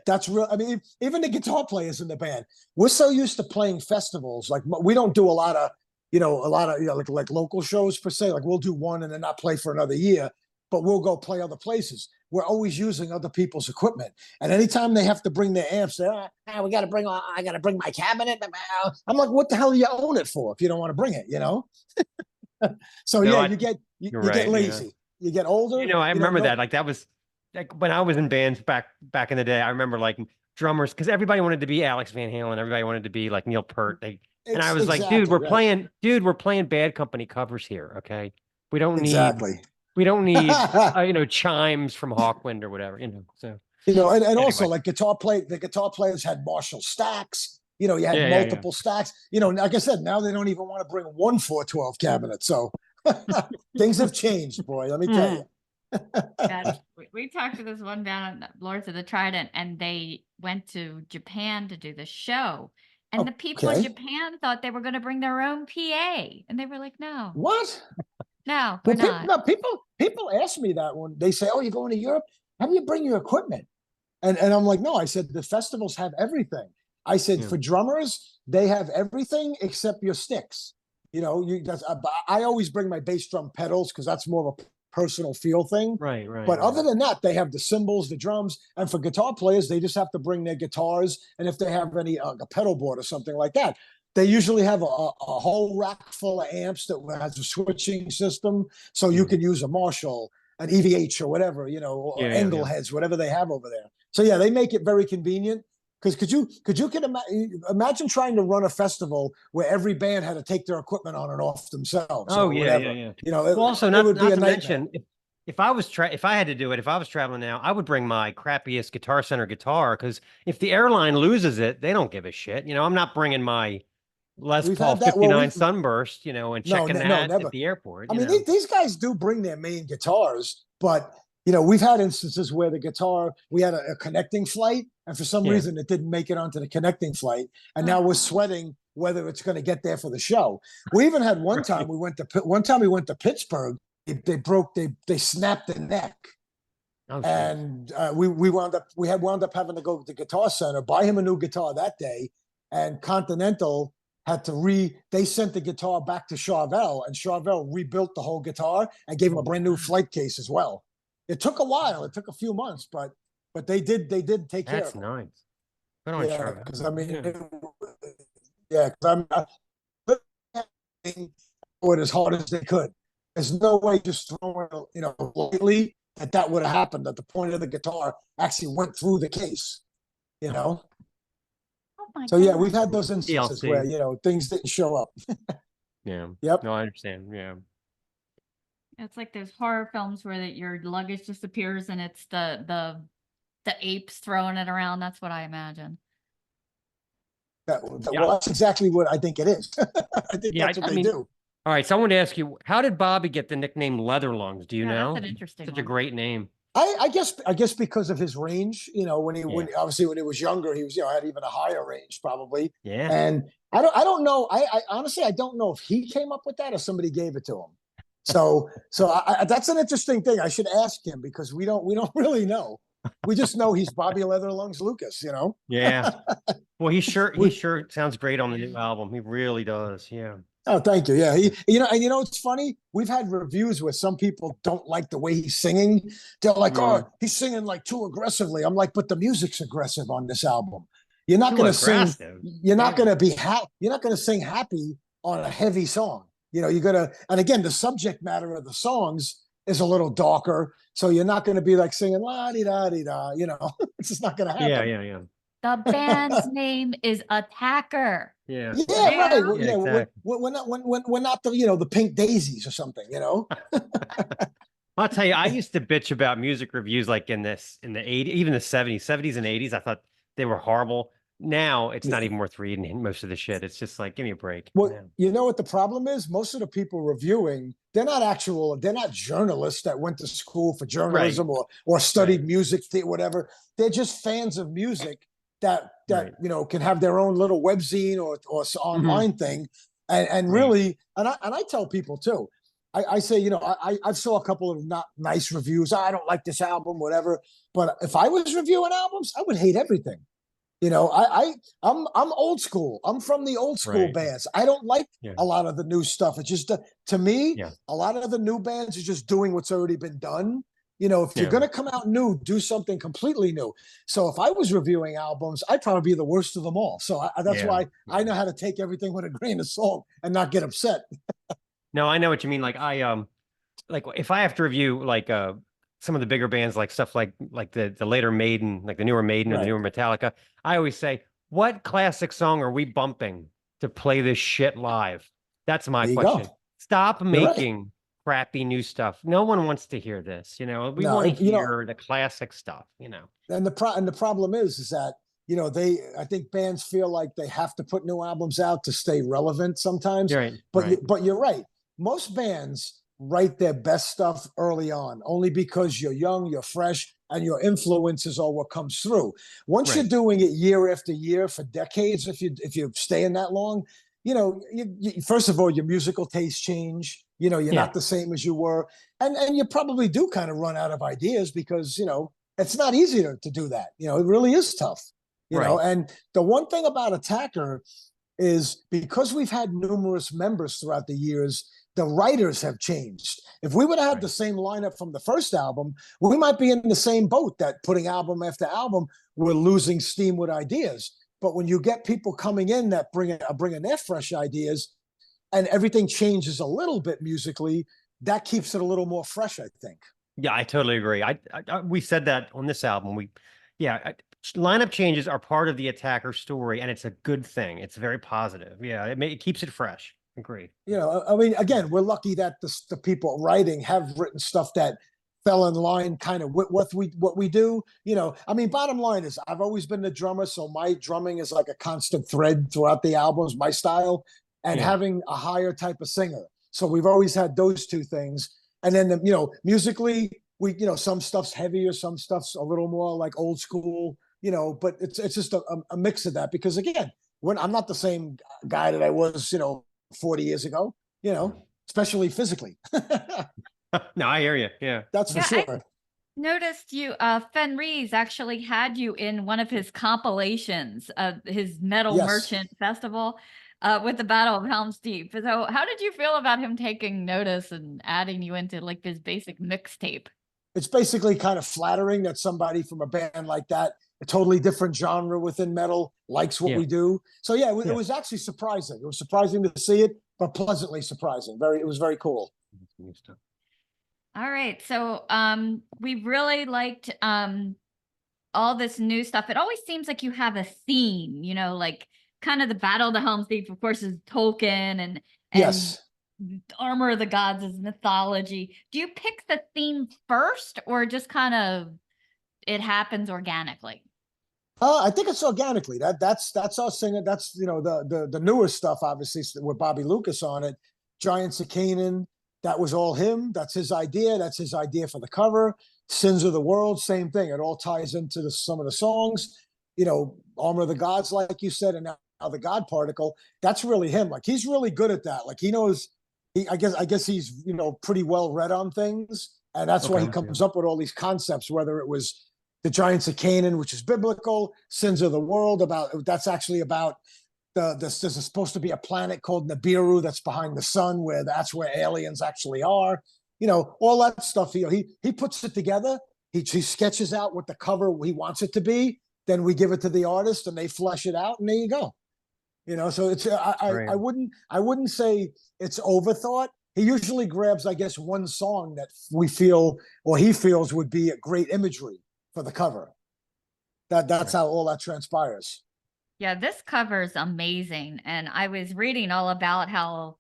that's real. I mean, even the guitar players in the band, we're so used to playing festivals. Like we don't do a lot of like local shows per se. Like we'll do one and then not play for another year, but we'll go play other places. We're always using other people's equipment. And anytime they have to bring their amps, I got to bring my cabinet. I'm like, what the hell do you own it for if you don't want to bring it, So you get lazy. You get older. I remember that. Like that was like when I was in bands back in the day. I remember like drummers, because everybody wanted to be Alex Van Halen. Everybody wanted to be like Neil Peart. And I was like, dude, we're playing Bad Company covers here. Okay, we don't need chimes from Hawkwind or whatever. So and also like the guitar players had Marshall stacks. You had multiple stacks. Like I said, now they don't even want to bring one 412 cabinet. So things have changed, boy. Let me tell you. We talked to this one band, Lords of the Trident, and they went to Japan to do the show. And the people in Japan thought they were going to bring their own PA. And they were like, no. What? No, we're not. People ask me that when they say, oh, you're going to Europe? How do you bring your equipment? And I'm like, no, I said, the festivals have everything. I said, for drummers, they have everything except your sticks. I always bring my bass drum pedals because that's more of a personal feel thing. Right. But other than that, they have the cymbals, the drums, and for guitar players, they just have to bring their guitars. And if they have any a pedal board or something like that, they usually have a whole rack full of amps that has a switching system, so you can use a Marshall, an EVH, or whatever, or Engel heads, whatever they have over there. So they make it very convenient. Because could you imagine trying to run a festival where every band had to take their equipment on and off themselves? Oh yeah. Also, not to mention, if I had to do it, if I was traveling now, I would bring my crappiest Guitar Center guitar, because if the airline loses it, they don't give a shit. I'm not bringing my Les Paul 59 Sunburst, and checking that at the airport. I mean, these guys do bring their main guitars, but we've had instances where the guitar, we had a connecting flight, and for some reason it didn't make it onto the connecting flight, and now we're sweating whether it's going to get there for the show. We even had one time we went to Pittsburgh. They snapped the neck, and we wound up having to go to the Guitar Center, buy him a new guitar that day, and Continental had to they sent the guitar back to Charvel, and Charvel rebuilt the whole guitar and gave him a brand new flight case as well. It took a while. It took a few months, but they did take care of it. That's nice. Good on Charvel. Because I mean, because I'm it as hard as they could. There's no way just throwing lightly that would have happened. That the point of the guitar actually went through the case. Oh my So we've had those instances where things didn't show up. Yep. No, I understand. Yeah. It's like those horror films where your luggage disappears and it's the apes throwing it around. That's what I imagine. Well, that's exactly what I think it is. I think that's what they do. All right, so I wanted to ask you, how did Bobby get the nickname Leather Lungs? Do you know? That's an interesting Such one. a great name. I guess because of his range, when he was younger, he was had even a higher range probably. Yeah. And I don't know. I honestly I don't know if he came up with that or somebody gave it to him. So that's an interesting thing. I should ask him because we don't really know. We just know he's Bobby Leather Lungs Lucas. Yeah. Well, he sure sounds great on the new album. He really does. Yeah. Oh, thank you. Yeah. It's funny. We've had reviews where some people don't like the way he's singing. They're like, oh, he's singing like too aggressively. I'm like, but the music's aggressive on this album. You're not going to sing. You're not going to be You're not going to sing happy on a heavy song. You're going to, and again, the subject matter of the songs is a little darker. So you're not going to be like singing la-di-da-di-da, it's just not going to happen. Yeah. The band's name is Attacker. Yeah. Yeah, right. Exactly. We're not the Pink Daisies or something, I'll tell you, I used to bitch about music reviews like in the 80s, even the 70s and 80s. I thought they were horrible. Now it's not Yeah. even worth reading most of the shit. It's just like, give me a break. Well, Yeah. you know what the problem is? Most of the people reviewing, they're not journalists that went to school for journalism or studied music, whatever. They're just fans of music that Right. can have their own little webzine or online thing. And Right. really, and I tell people too, I say, I saw a couple of not nice reviews. I don't like this album, whatever. But if I was reviewing albums, I would hate everything. I'm old school. I'm from the old school Right. bands. I don't like Yeah. a lot of the new stuff. It's just to me, Yeah. a lot of the new bands are just doing what's already been done. If you're Yeah. gonna come out new, do something completely new. So if I was reviewing albums, I'd probably be the worst of them all. So that's Yeah. why I know how to take everything with a grain of salt and not get upset. No, I know what you mean. Like like if I have to review like some of the bigger bands, like stuff like the later Maiden, like the newer Maiden or the Right. newer Metallica, I always say, what classic song are we bumping to play this shit live? That's my There you question. go. Stop You're right. making crappy new stuff. No one wants to hear this. We No, want to hear the classic stuff. And the problem is that I think bands feel like they have to put new albums out to stay relevant sometimes. You're right. But right. but you're right. Most bands write their best stuff early on, only because you're young, you're fresh, and your influences are what comes through. Once Right. you're doing it year after year for decades, if you stay in that long, first of all, your musical tastes change. You're Yeah. not the same as you were, and you probably do kind of run out of ideas because it's not easy to do that. It really is tough. Right. And the one thing about Attacker is because we've had numerous members throughout the years, the writers have changed. If we would have had Right. the same lineup from the first album, we might be in the same boat that putting album after album, we're losing steam with ideas. But when you get people coming in that bringing their fresh ideas, and everything changes a little bit musically, that keeps it a little more fresh, I think. Yeah, I totally agree. We said that on this album. Lineup changes are part of the Attacker story, and it's a good thing. It's very positive. Yeah, it keeps it fresh. Agree. I mean, again, we're lucky that the people writing have written stuff that fell in line kind of with what we do. I mean, bottom line is I've always been the drummer, so my drumming is like a constant thread throughout the albums, my style, and Yeah. having a higher type of singer. So we've always had those two things. And then musically, we some stuff's heavier, some stuff's a little more like old school. But it's just a mix of that because again, I'm not the same guy that I was 40 years ago. Especially physically. No, I hear you. Yeah. That's for Yeah, sure. Noticed you, Fenriz actually had you in one of his compilations of his Metal Yes. Merchant Festival with the Battle of Helm's Deep. So how did you feel about him taking notice and adding you into like this basic mixtape? It's basically kind of flattering that somebody from a band like that, a totally different genre within metal, likes what Yeah. we do. So yeah, Yeah. it was actually surprising. It was surprising to see it, but pleasantly surprising. It was very cool. New stuff. All right. So we really liked all this new stuff. It always seems like you have a theme, like kind of the Battle of the Helm's Deep, of course, is Tolkien and Yes. Armor of the Gods is mythology. Do you pick the theme first or just kind of it happens organically? I think it's organically. That's our singer. That's the newer stuff, obviously, with Bobby Lucas on it. Giants of Canaan. That was all him. That's his idea. That's his idea for the cover. Sins of the World, same thing. It all ties into some of the songs. Armor of the Gods, like you said, and now the God Particle. That's really him. Like he's really good at that. Like he knows. I guess he's pretty well read on things, and that's why he comes up with all these concepts. Whether it was the Giants of Canaan, which is biblical, Sins of the World, that's actually about there's supposed to be a planet called Nibiru that's behind the sun, that's where aliens actually are. All that stuff. He puts it together. He sketches out what the cover he wants it to be. Then we give it to the artist, and they flesh it out, and there you go. So it's I wouldn't say it's overthought. He usually grabs, I guess, one song that we feel or he feels would be a great imagery for the cover. That's how all that transpires. Yeah, this cover is amazing. And I was reading all about how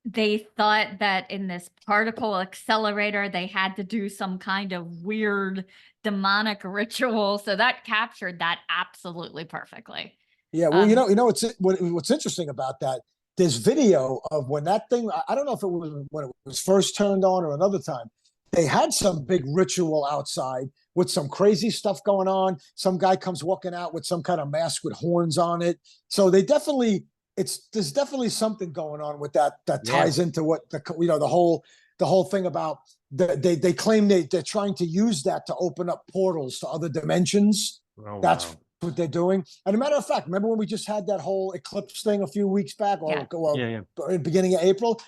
they thought that in this particle accelerator, they had to do some kind of weird demonic ritual. So that captured that absolutely perfectly. Yeah, well, Um, what's interesting about that. There's video of when that thing. I don't know if it was when it was first turned on or another time. They had some big ritual outside with some crazy stuff going on. Some guy comes walking out with some kind of mask with horns on it. So they definitely, there's definitely something going on with that ties into what the whole thing about they claim they're trying to use that to open up portals to other dimensions. Oh, That's wow. what they're doing. And a matter of fact, remember when we just had that whole eclipse thing a few weeks back, or Yeah. in the beginning of April?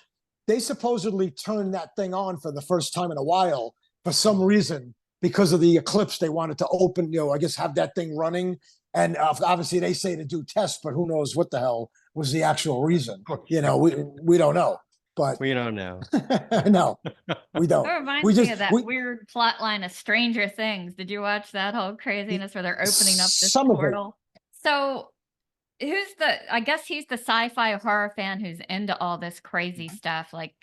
They supposedly turned that thing on for the first time in a while for some reason because of the eclipse. They wanted to open, I guess have that thing running. And obviously they say to do tests, but who knows what the hell was the actual reason? We don't know. But We don't know. no, we don't. That reminds We me just of that weird plot line of Stranger Things. Did you watch that whole craziness where they're opening up this Some of it. portal? So I guess he's the sci-fi horror fan who's into all this crazy stuff. Like,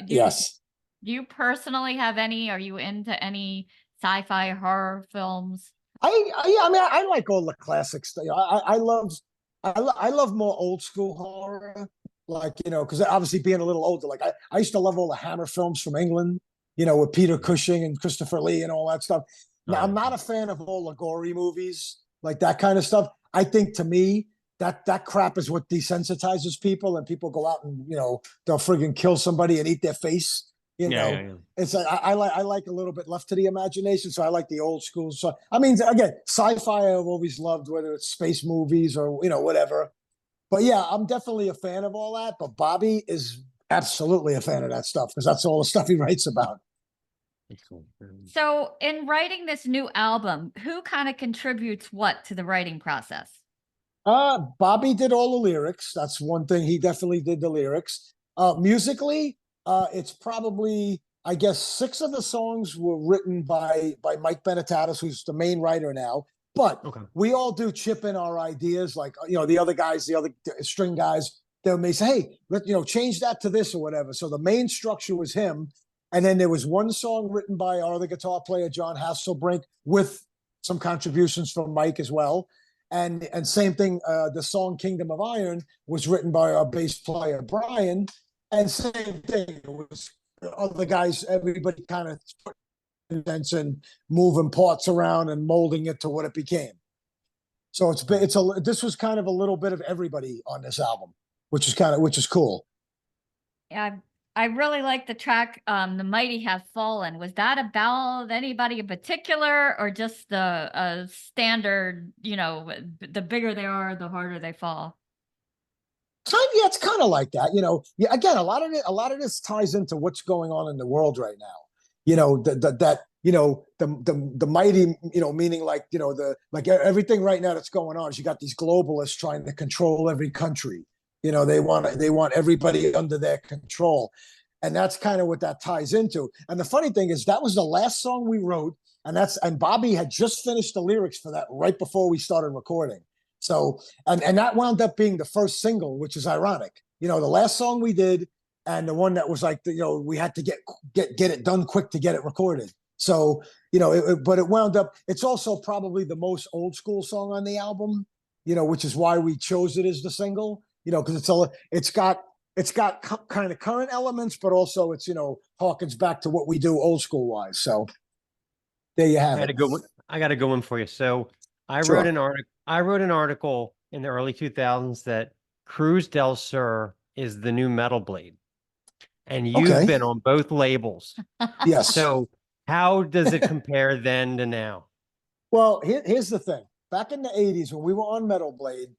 yes. do you personally have any, are you into any sci-fi horror films? I mean, I like all the classics. I love more old school horror, like, because obviously being a little older, like I used to love all the Hammer films from England, with Peter Cushing and Christopher Lee and all that stuff. Now, I'm not a fan of all the gory movies, like that kind of stuff. I think to me, that crap is what desensitizes people, and people go out and, they'll friggin' kill somebody and eat their face. It's like I like a little bit left to the imagination, so I like the old school. So I mean, again, sci-fi I've always loved, whether it's space movies or whatever. But yeah, I'm definitely a fan of all that. But Bobby is absolutely a fan of that stuff because that's all the stuff he writes about. So in writing this new album, who kind of contributes what to the writing process? Bobby did all the lyrics. That's one thing. He definitely did the lyrics. Musically, it's probably, I guess, 6 of the songs were written by Mike Benetatis, who's the main writer now. But we all do chip in our ideas. Like, the other guys, the other string guys, they may say, hey, change that to this or whatever. So the main structure was him. And then there was one song written by our other guitar player, John Hasselbrink, with some contributions from Mike as well. And same thing, the song Kingdom of Iron was written by our bass player, Brian. And same thing, it was other guys, everybody kind of and moving parts around and molding it to what it became. So this was kind of a little bit of everybody on this album, which is cool. Yeah, I really like the track, The Mighty Have Fallen. Was that about anybody in particular, or just the standard, the bigger they are, the harder they fall? Yeah, it's kind of like that. Yeah, again, a lot of this ties into what's going on in the world right now. The mighty, meaning like, like everything right now that's going on is you got these globalists trying to control every country. They want everybody under their control. And that's kind of what that ties into. And the funny thing is that was the last song we wrote. And Bobby had just finished the lyrics for that right before we started recording. So, and that wound up being the first single, which is ironic. The last song we did, and the one that was like, we had to get it done quick to get it recorded. So, but it wound up, it's also probably the most old school song on the album, which is why we chose it as the single, because it's got kind of current elements, but also it's, harkens back to what we do old school wise. So there you have it. I got a good one for you. So I Sure. wrote an article in the early 2000s that Cruz del Sur is the new Metal Blade. And you've been on both labels. Yes. So how does it compare then to now? Well, here's the thing. Back in the 80s, when we were on Metal Blade,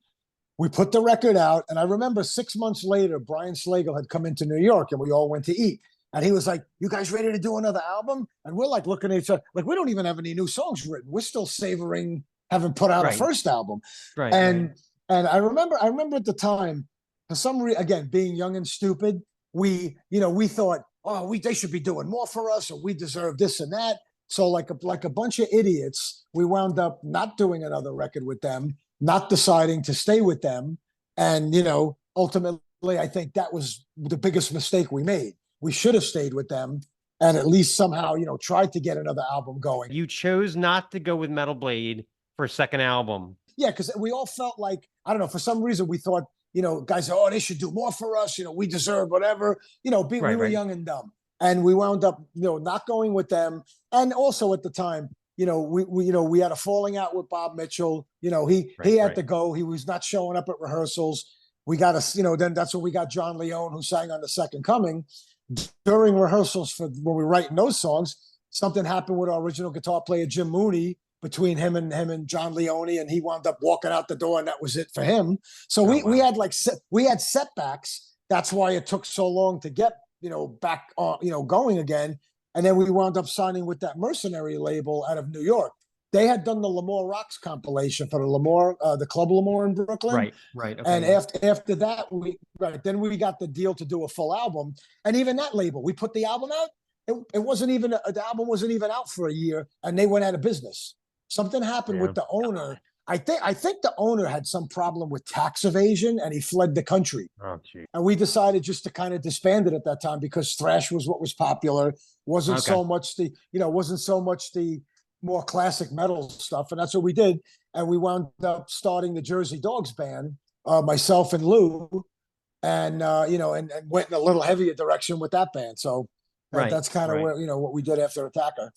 we put the record out. And I remember 6 months later, Brian Slagle had come into New York and we all went to eat. And he was like, you guys ready to do another album? And we're like looking at each other, like, we don't even have any new songs written. We're still savoring having put out a first album. Right. And I remember at the time, for some reason, again, being young and stupid, we thought, they should be doing more for us, or we deserve this and that. So like a bunch of idiots, we wound up not doing another record with them, not deciding to stay with them, and ultimately I think that was the biggest mistake we made. We should have stayed with them and at least somehow, tried to get another album going. You chose not to go with Metal Blade for a second album. Yeah, because we all felt like, I don't know, for some reason we thought, guys, oh, they should do more for us. We deserve whatever. We were young and dumb. And we wound up, not going with them. And also at the time, we had a falling out with Bob Mitchell. He had to go. He was not showing up at rehearsals. We got then that's when we got John Leone, who sang on The Second Coming. During rehearsals for when we were writing those songs, something happened with our original guitar player, Jim Mooney, between him and John Leone, and he wound up walking out the door, and that was it for him. So we had we had setbacks. That's why it took so long to get back on going again. And then we wound up signing with that Mercenary label out of New York. They had done the Lemoore Rocks compilation for the Club Lemoore in Brooklyn. Right. Okay. And after that, then we got the deal to do a full album. And even that label, we put the album out. It wasn't even the album wasn't even out for a year, and they went out of business. Something happened with the owner. I think the owner had some problem with tax evasion, and he fled the country. Oh, gee. And we decided just to kind of disband it at that time because thrash was what was popular. Wasn't so much the more classic metal stuff, and that's what we did. And we wound up starting the Jersey Dogs band, myself and Lou, and and went in a little heavier direction with that band. So that's kind of where what we did after Attacker.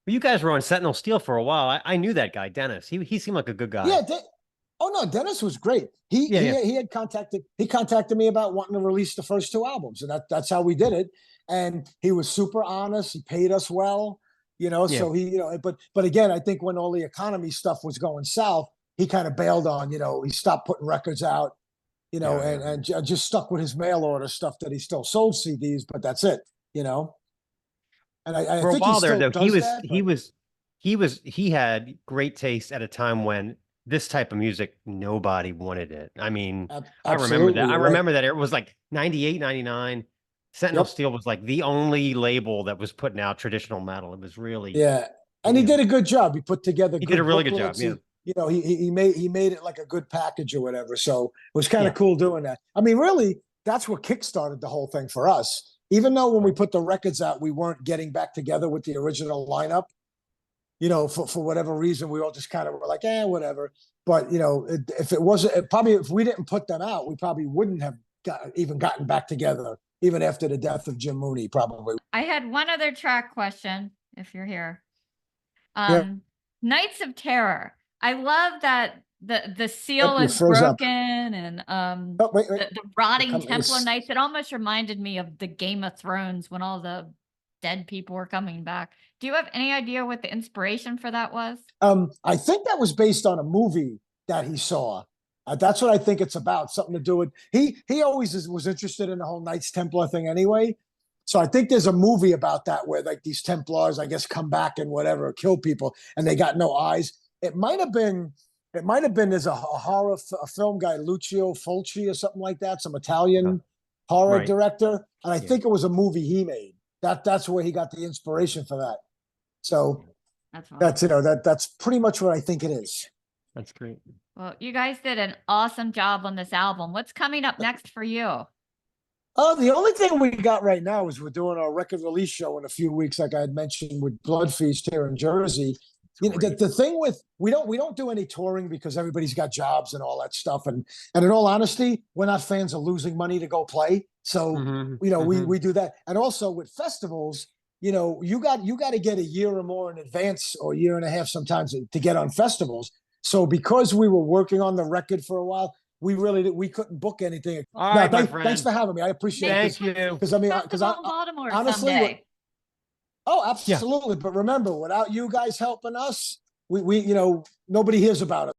Well, you guys were on Sentinel Steel for a while. I knew that guy, Dennis. He seemed like a good guy. Yeah. Oh no, Dennis was great. He had contacted me about wanting to release the first two albums, and that's how we did it. And he was super honest. He paid us well, So he, but again, I think when all the economy stuff was going south, he kind of bailed on. He stopped putting records out, and just stuck with his mail order stuff that he still sold CDs, but that's it, And I for a think while there, though, he he had great taste at a time when this type of music, nobody wanted it. I mean, I remember that. I remember that it was like 98, 99. Sentinel Steel was like the only label that was putting out traditional metal. It was really and he did a good job. He put together. He did a really good job. Yeah, he made it like a good package or whatever. So it was kind of cool doing that. I mean, really, that's what kickstarted the whole thing for us. Even though when we put the records out, we weren't getting back together with the original lineup, for whatever reason, we all just kind of were like, whatever. But, if we didn't put them out, we probably wouldn't have gotten back together, even after the death of Jim Mooney, probably. I had one other track question, if you're here. Nights of Terror. I love that the seal is broken and the rotting Templar Knights. It almost reminded me of the Game of Thrones when all the dead people were coming back. Do you have any idea what the inspiration for that was? I think that was based on a movie that he saw. That's what I think it's about. Something to do with he always was interested in the whole Knights Templar thing anyway. So I think there's a movie about that where like these Templars, I guess, come back and whatever, kill people, and they got no eyes. It might have been there's a horror film guy, Lucio Fulci or something like that, some Italian horror director, and I think it was a movie he made. That's where he got the inspiration for that. So that's pretty much what I think it is. That's great. Well, you guys did an awesome job on this album. What's coming up next for you? The only thing we got right now is we're doing our record release show in a few weeks, like I had mentioned with Blood Feast here in Jersey. The thing with we don't do any touring because everybody's got jobs and all that stuff, and in all honesty, we're not fans of losing money to go play. So we do that, and also with festivals, you got to get a year or more in advance, or a year and a half sometimes to get on festivals. So because we were working on the record for a while, we couldn't book anything. All right, thanks for having me. I appreciate it. Thank you. Because Baltimore honestly, someday. Oh, absolutely. Yeah. But remember, without you guys helping us, we nobody hears about it.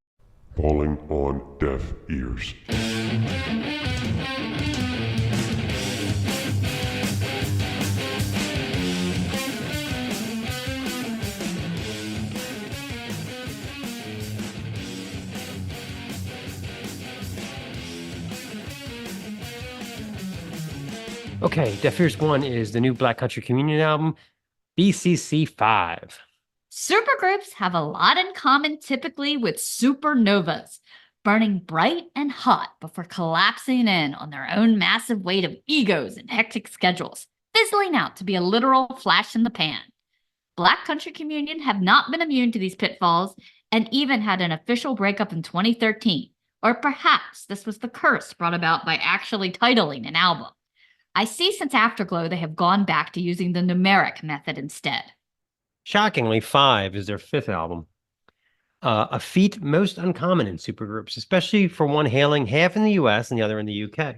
Falling on deaf ears. Okay, Deaf Ears 1 is the new Black Country Communion album, BCC 5. Supergroups have a lot in common typically with supernovas. burning bright and hot before collapsing in on their own massive weight of egos and hectic schedules, fizzling out to be a literal flash in the pan. Black Country Communion have not been immune to these pitfalls and even had an official breakup in 2013. Or perhaps this was the curse brought about by actually titling an album. I see since Afterglow they have gone back to using the numeric method instead. Shockingly, 5 is their 5th album. A feat most uncommon in supergroups, especially for one hailing half in the US and the other in the UK.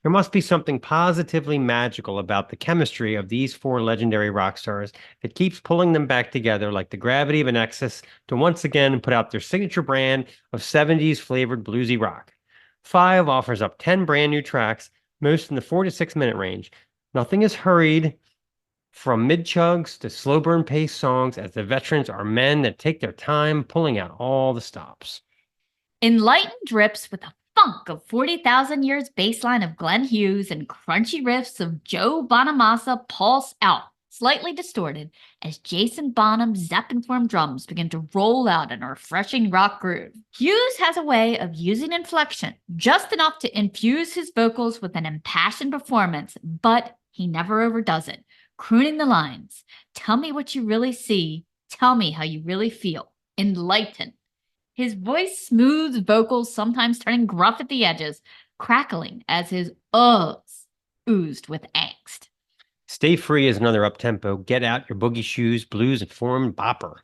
There must be something positively magical about the chemistry of these 4 legendary rock stars that keeps pulling them back together like the gravity of an excess to once again put out their signature brand of 70s flavored bluesy rock. 5 offers up 10 brand new tracks, most in the 4 to 6 minute range. Nothing is hurried, from mid-chugs to slow burn pace songs, as the veterans are men that take their time pulling out all the stops. Enlightened rips with a funk of 40,000 years baseline of Glenn Hughes and crunchy riffs of Joe Bonamassa pulse out, slightly distorted, as Jason Bonham's Zepp-informed drums begin to roll out in a refreshing rock groove. Hughes has a way of using inflection, just enough to infuse his vocals with an impassioned performance, but he never overdoes it, crooning the lines, "Tell me what you really see, tell me how you really feel, enlighten." His voice smooths vocals, sometimes turning gruff at the edges, crackling as his uhs oozed with angst. Stay Free is another up-tempo, get out your boogie shoes, blues-informed bopper.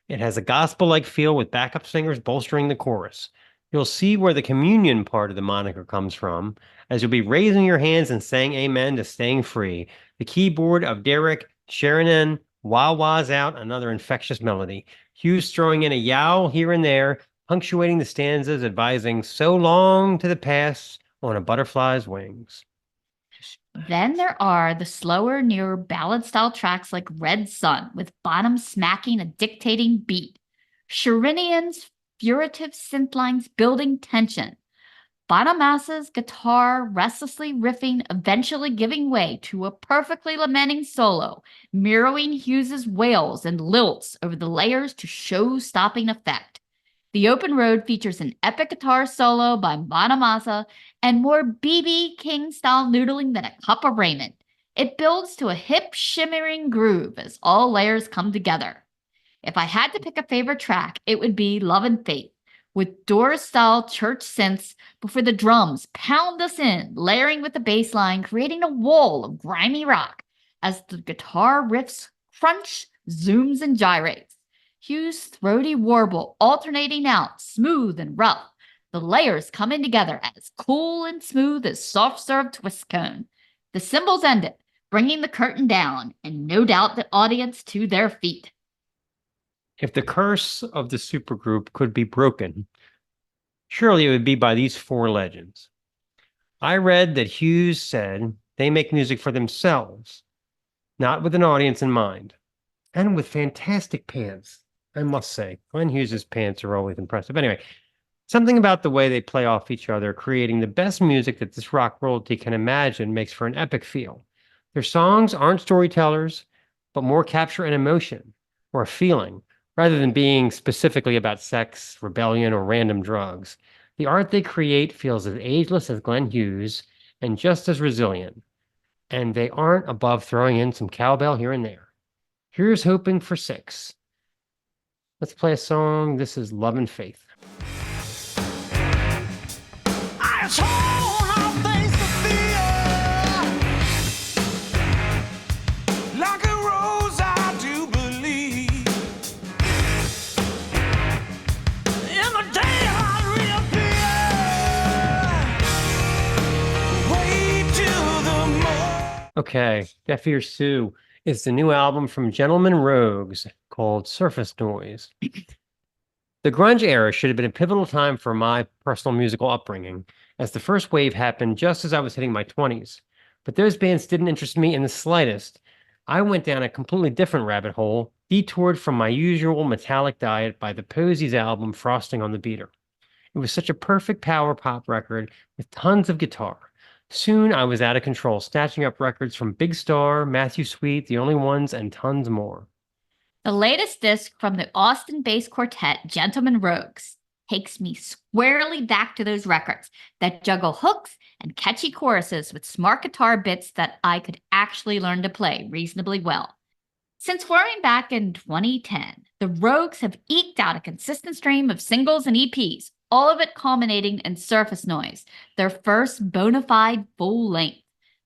It has a gospel-like feel with backup singers bolstering the chorus. You'll see where the communion part of the moniker comes from, as you'll be raising your hands and saying amen to Staying Free. The keyboard of Derek Sheridan wah-wahs out another infectious melody. Hughes throwing in a yowl here and there, punctuating the stanzas, advising so long to the past on a butterfly's wings. Then there are the slower, nearer ballad-style tracks like Red Sun, with Bonham smacking a dictating beat. Sherinian's furtive synth lines building tension. Bonamassa's guitar restlessly riffing, eventually giving way to a perfectly lamenting solo, mirroring Hughes's wails and lilts over the layers to show-stopping effect. The Open Road features an epic guitar solo by Bonamassa and more B.B. King-style noodling than a cup of ramen. It builds to a hip, shimmering groove as all layers come together. If I had to pick a favorite track, it would be Love and Faith, with Doors-style church synths before the drums pound us in, layering with the bass line, creating a wall of grimy rock as the guitar riffs crunch, zooms, and gyrates. Hughes' throaty warble alternating out, smooth and rough, the layers coming together as cool and smooth as soft-served twist cone. The cymbals end it, bringing the curtain down, and no doubt the audience to their feet. If the curse of the supergroup could be broken, surely it would be by these 4 legends. I read that Hughes said they make music for themselves, not with an audience in mind, and with fantastic pants, I must say. Glenn Hughes's pants are always impressive. Anyway, something about the way they play off each other, creating the best music that this rock royalty can imagine, makes for an epic feel. Their songs aren't storytellers, but more capture an emotion or a feeling, rather than being specifically about sex, rebellion, or random drugs. The art they create feels as ageless as Glenn Hughes and just as resilient. And they aren't above throwing in some cowbell here and there. Here's hoping for 6. Let's play a song. This is Love and Faith. I told her face to feel like a rose, I do believe. In the day I reappear, way to the moon. Okay, Deaf Ears Sue is the new album from Gentlemen Rogues called Surface Noise. The grunge era should have been a pivotal time for my personal musical upbringing, as the first wave happened just as I was hitting my 20s. But those bands didn't interest me in the slightest. I went down a completely different rabbit hole, detoured from my usual metallic diet by the Posies album Frosting on the Beater. It was such a perfect power pop record with tons of guitar. Soon I was out of control, snatching up records from Big Star, Matthew Sweet, The Only Ones, and tons more. The latest disc from the Austin-based quartet Gentlemen Rogues, takes me squarely back to those records that juggle hooks and catchy choruses with smart guitar bits that I could actually learn to play reasonably well. Since forming back in 2010, the Rogues have eked out a consistent stream of singles and EPs, all of it culminating in Surface Noise, their first bona fide full length.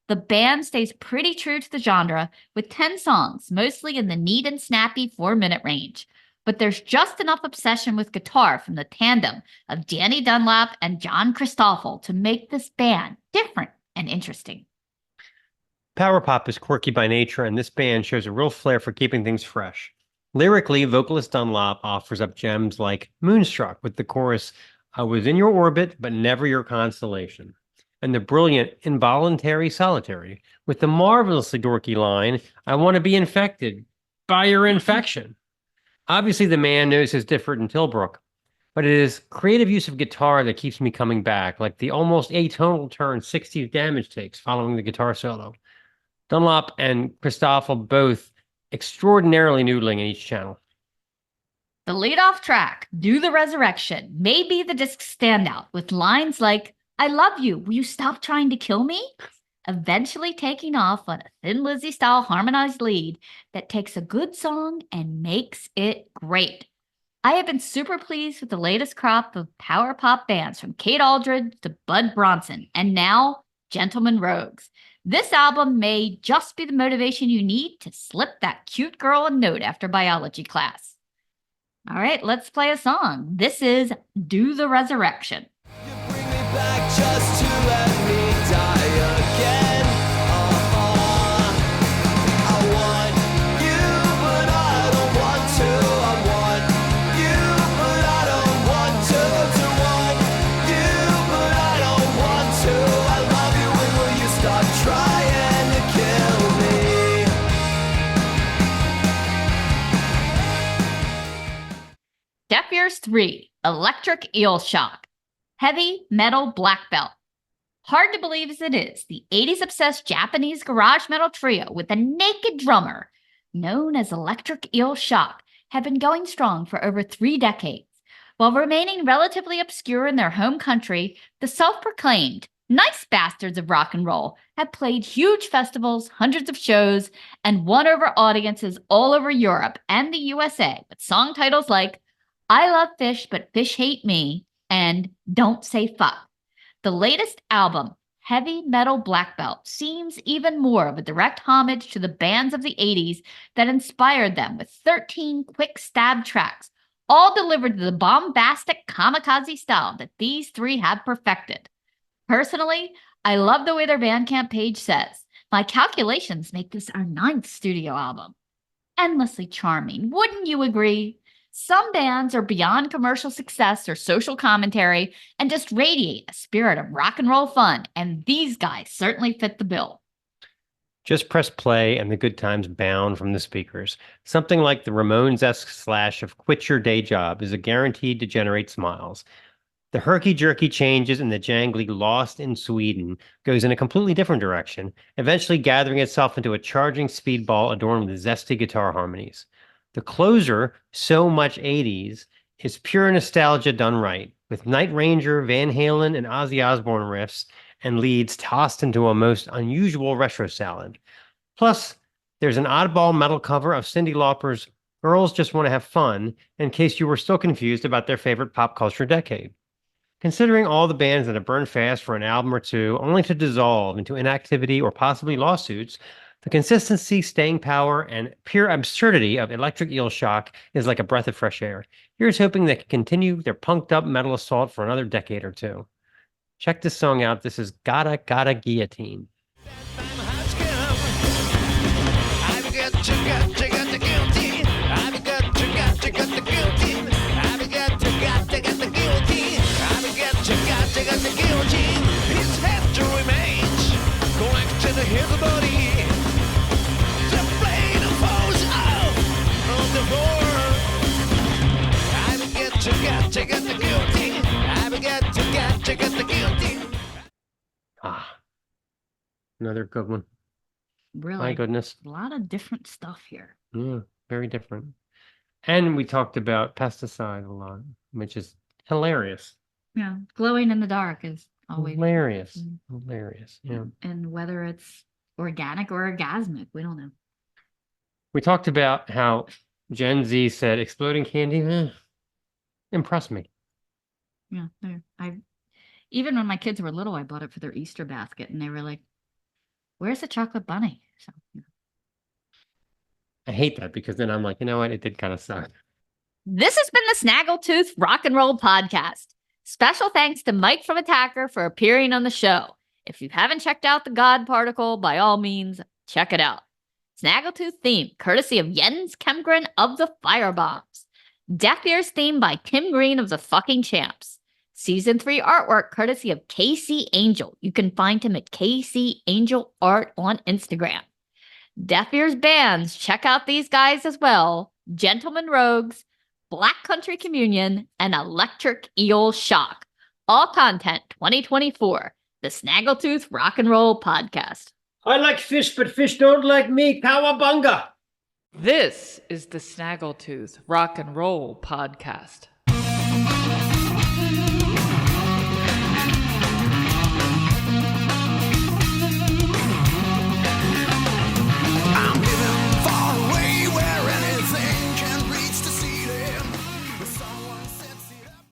The band stays pretty true to the genre, with 10 songs, mostly in the neat and snappy 4-minute range. But there's just enough obsession with guitar from the tandem of Danny Dunlap and John Christoffel to make this band different and interesting. Power pop is quirky by nature, and this band shows a real flair for keeping things fresh. Lyrically, vocalist Dunlop offers up gems like Moonstruck with the chorus, "I was in your orbit, but never your constellation," and the brilliant Involuntary Solitary with the marvelously dorky line, "I want to be infected by your infection." Obviously, the man knows his different in Tilbrook, but it is creative use of guitar that keeps me coming back, like the almost atonal turn 60 damage takes following the guitar solo. Dunlop and Christoffel both extraordinarily noodling in each channel. The lead-off track, Do the Resurrection, may be the disc's standout, with lines like, "I love you, will you stop trying to kill me?" Eventually taking off on a Thin Lizzy-style harmonized lead that takes a good song and makes it great. I have been super pleased with the latest crop of power pop bands from Kate Aldridge to Bud Bronson, and now Gentleman Rogues. This album may just be the motivation you need to slip that cute girl a note after biology class. All right, let's play a song. This is Do the Resurrection. You bring me back just to let me die again. I want you, but I don't want to. I want you, but I don't want to. To want you, but I don't want to. I love you, when will you stop trying to kill me? Deaf Ears 3, Electric Eel Shock. Heavy metal black belt. Hard to believe as it is, the 80s obsessed Japanese garage metal trio with a naked drummer, known as Electric Eel Shock, have been going strong for over 3 decades. While remaining relatively obscure in their home country, the self-proclaimed nice bastards of rock and roll have played huge festivals, hundreds of shows, and won over audiences all over Europe and the USA with song titles like I Love Fish, But Fish Hate Me, and Don't Say Fuck. The latest album, Heavy Metal Black Belt, seems even more of a direct homage to the bands of the 80s that inspired them, with 13 quick stab tracks, all delivered to the bombastic kamikaze style that these 3 have perfected. Personally, I love the way their Bandcamp page says, "My calculations make this our 9th studio album." Endlessly charming, wouldn't you agree? Some bands are beyond commercial success or social commentary and just radiate a spirit of rock and roll fun, and these guys certainly fit the bill. Just press play and the good times bound from the speakers. Something like the Ramones-esque slash of Quit Your Day Job is a guaranteed to generate smiles. The herky-jerky changes in the jangly Lost in Sweden goes in a completely different direction, eventually gathering itself into a charging speedball adorned with zesty guitar harmonies. The closer, So Much 80s, is pure nostalgia done right, with Night Ranger, Van Halen, and Ozzy Osbourne riffs and leads tossed into a most unusual retro salad. Plus, there's an oddball metal cover of Cyndi Lauper's Girls Just Want to Have Fun, in case you were still confused about their favorite pop culture decade. Considering all the bands that have burned fast for an album or two, only to dissolve into inactivity or possibly lawsuits, the consistency, staying power, and pure absurdity of Electric Eel Shock is like a breath of fresh air. Here's hoping they can continue their punked up metal assault for another decade or two. Check this song out. This is Gotta Gotta Guillotine. Ah, another good one. Really, My goodness. a lot of different stuff here. Yeah, very different. And we talked about Pesticide a lot, which is Hilarious. Yeah, glowing in the dark is always Hilarious. Mm. Hilarious. Yeah. And whether it's organic or orgasmic, we don't know. We talked about how Gen Z said exploding candy impressed me. Yeah, even when my kids were little, I bought it for their Easter basket, and they were like, "Where's the chocolate bunny?" So, I hate that because then I'm like, you know what? It did kind of suck. This has been the Snaggletooth Rock and Roll Podcast. Special thanks to Mike from Attacker for appearing on the show. If you haven't checked out the God Particle, by all means, check it out. Snaggletooth theme, courtesy of Jens Kemgren of the Firebombs. Deaf Ears theme by Kemgren of the Fucking Champs. Season 3 artwork, courtesy of KC Angel. You can find him at KC Angel Art on Instagram. Deaf Ears bands, check out these guys as well. Gentlemen Rogues, Black Country Communion, and Electric Eel Shock. All content 2024. The Snaggletooth Rock and Roll Podcast. I like fish, but fish don't like me. Cowabunga! This is the Snaggletooth Rock and Roll Podcast.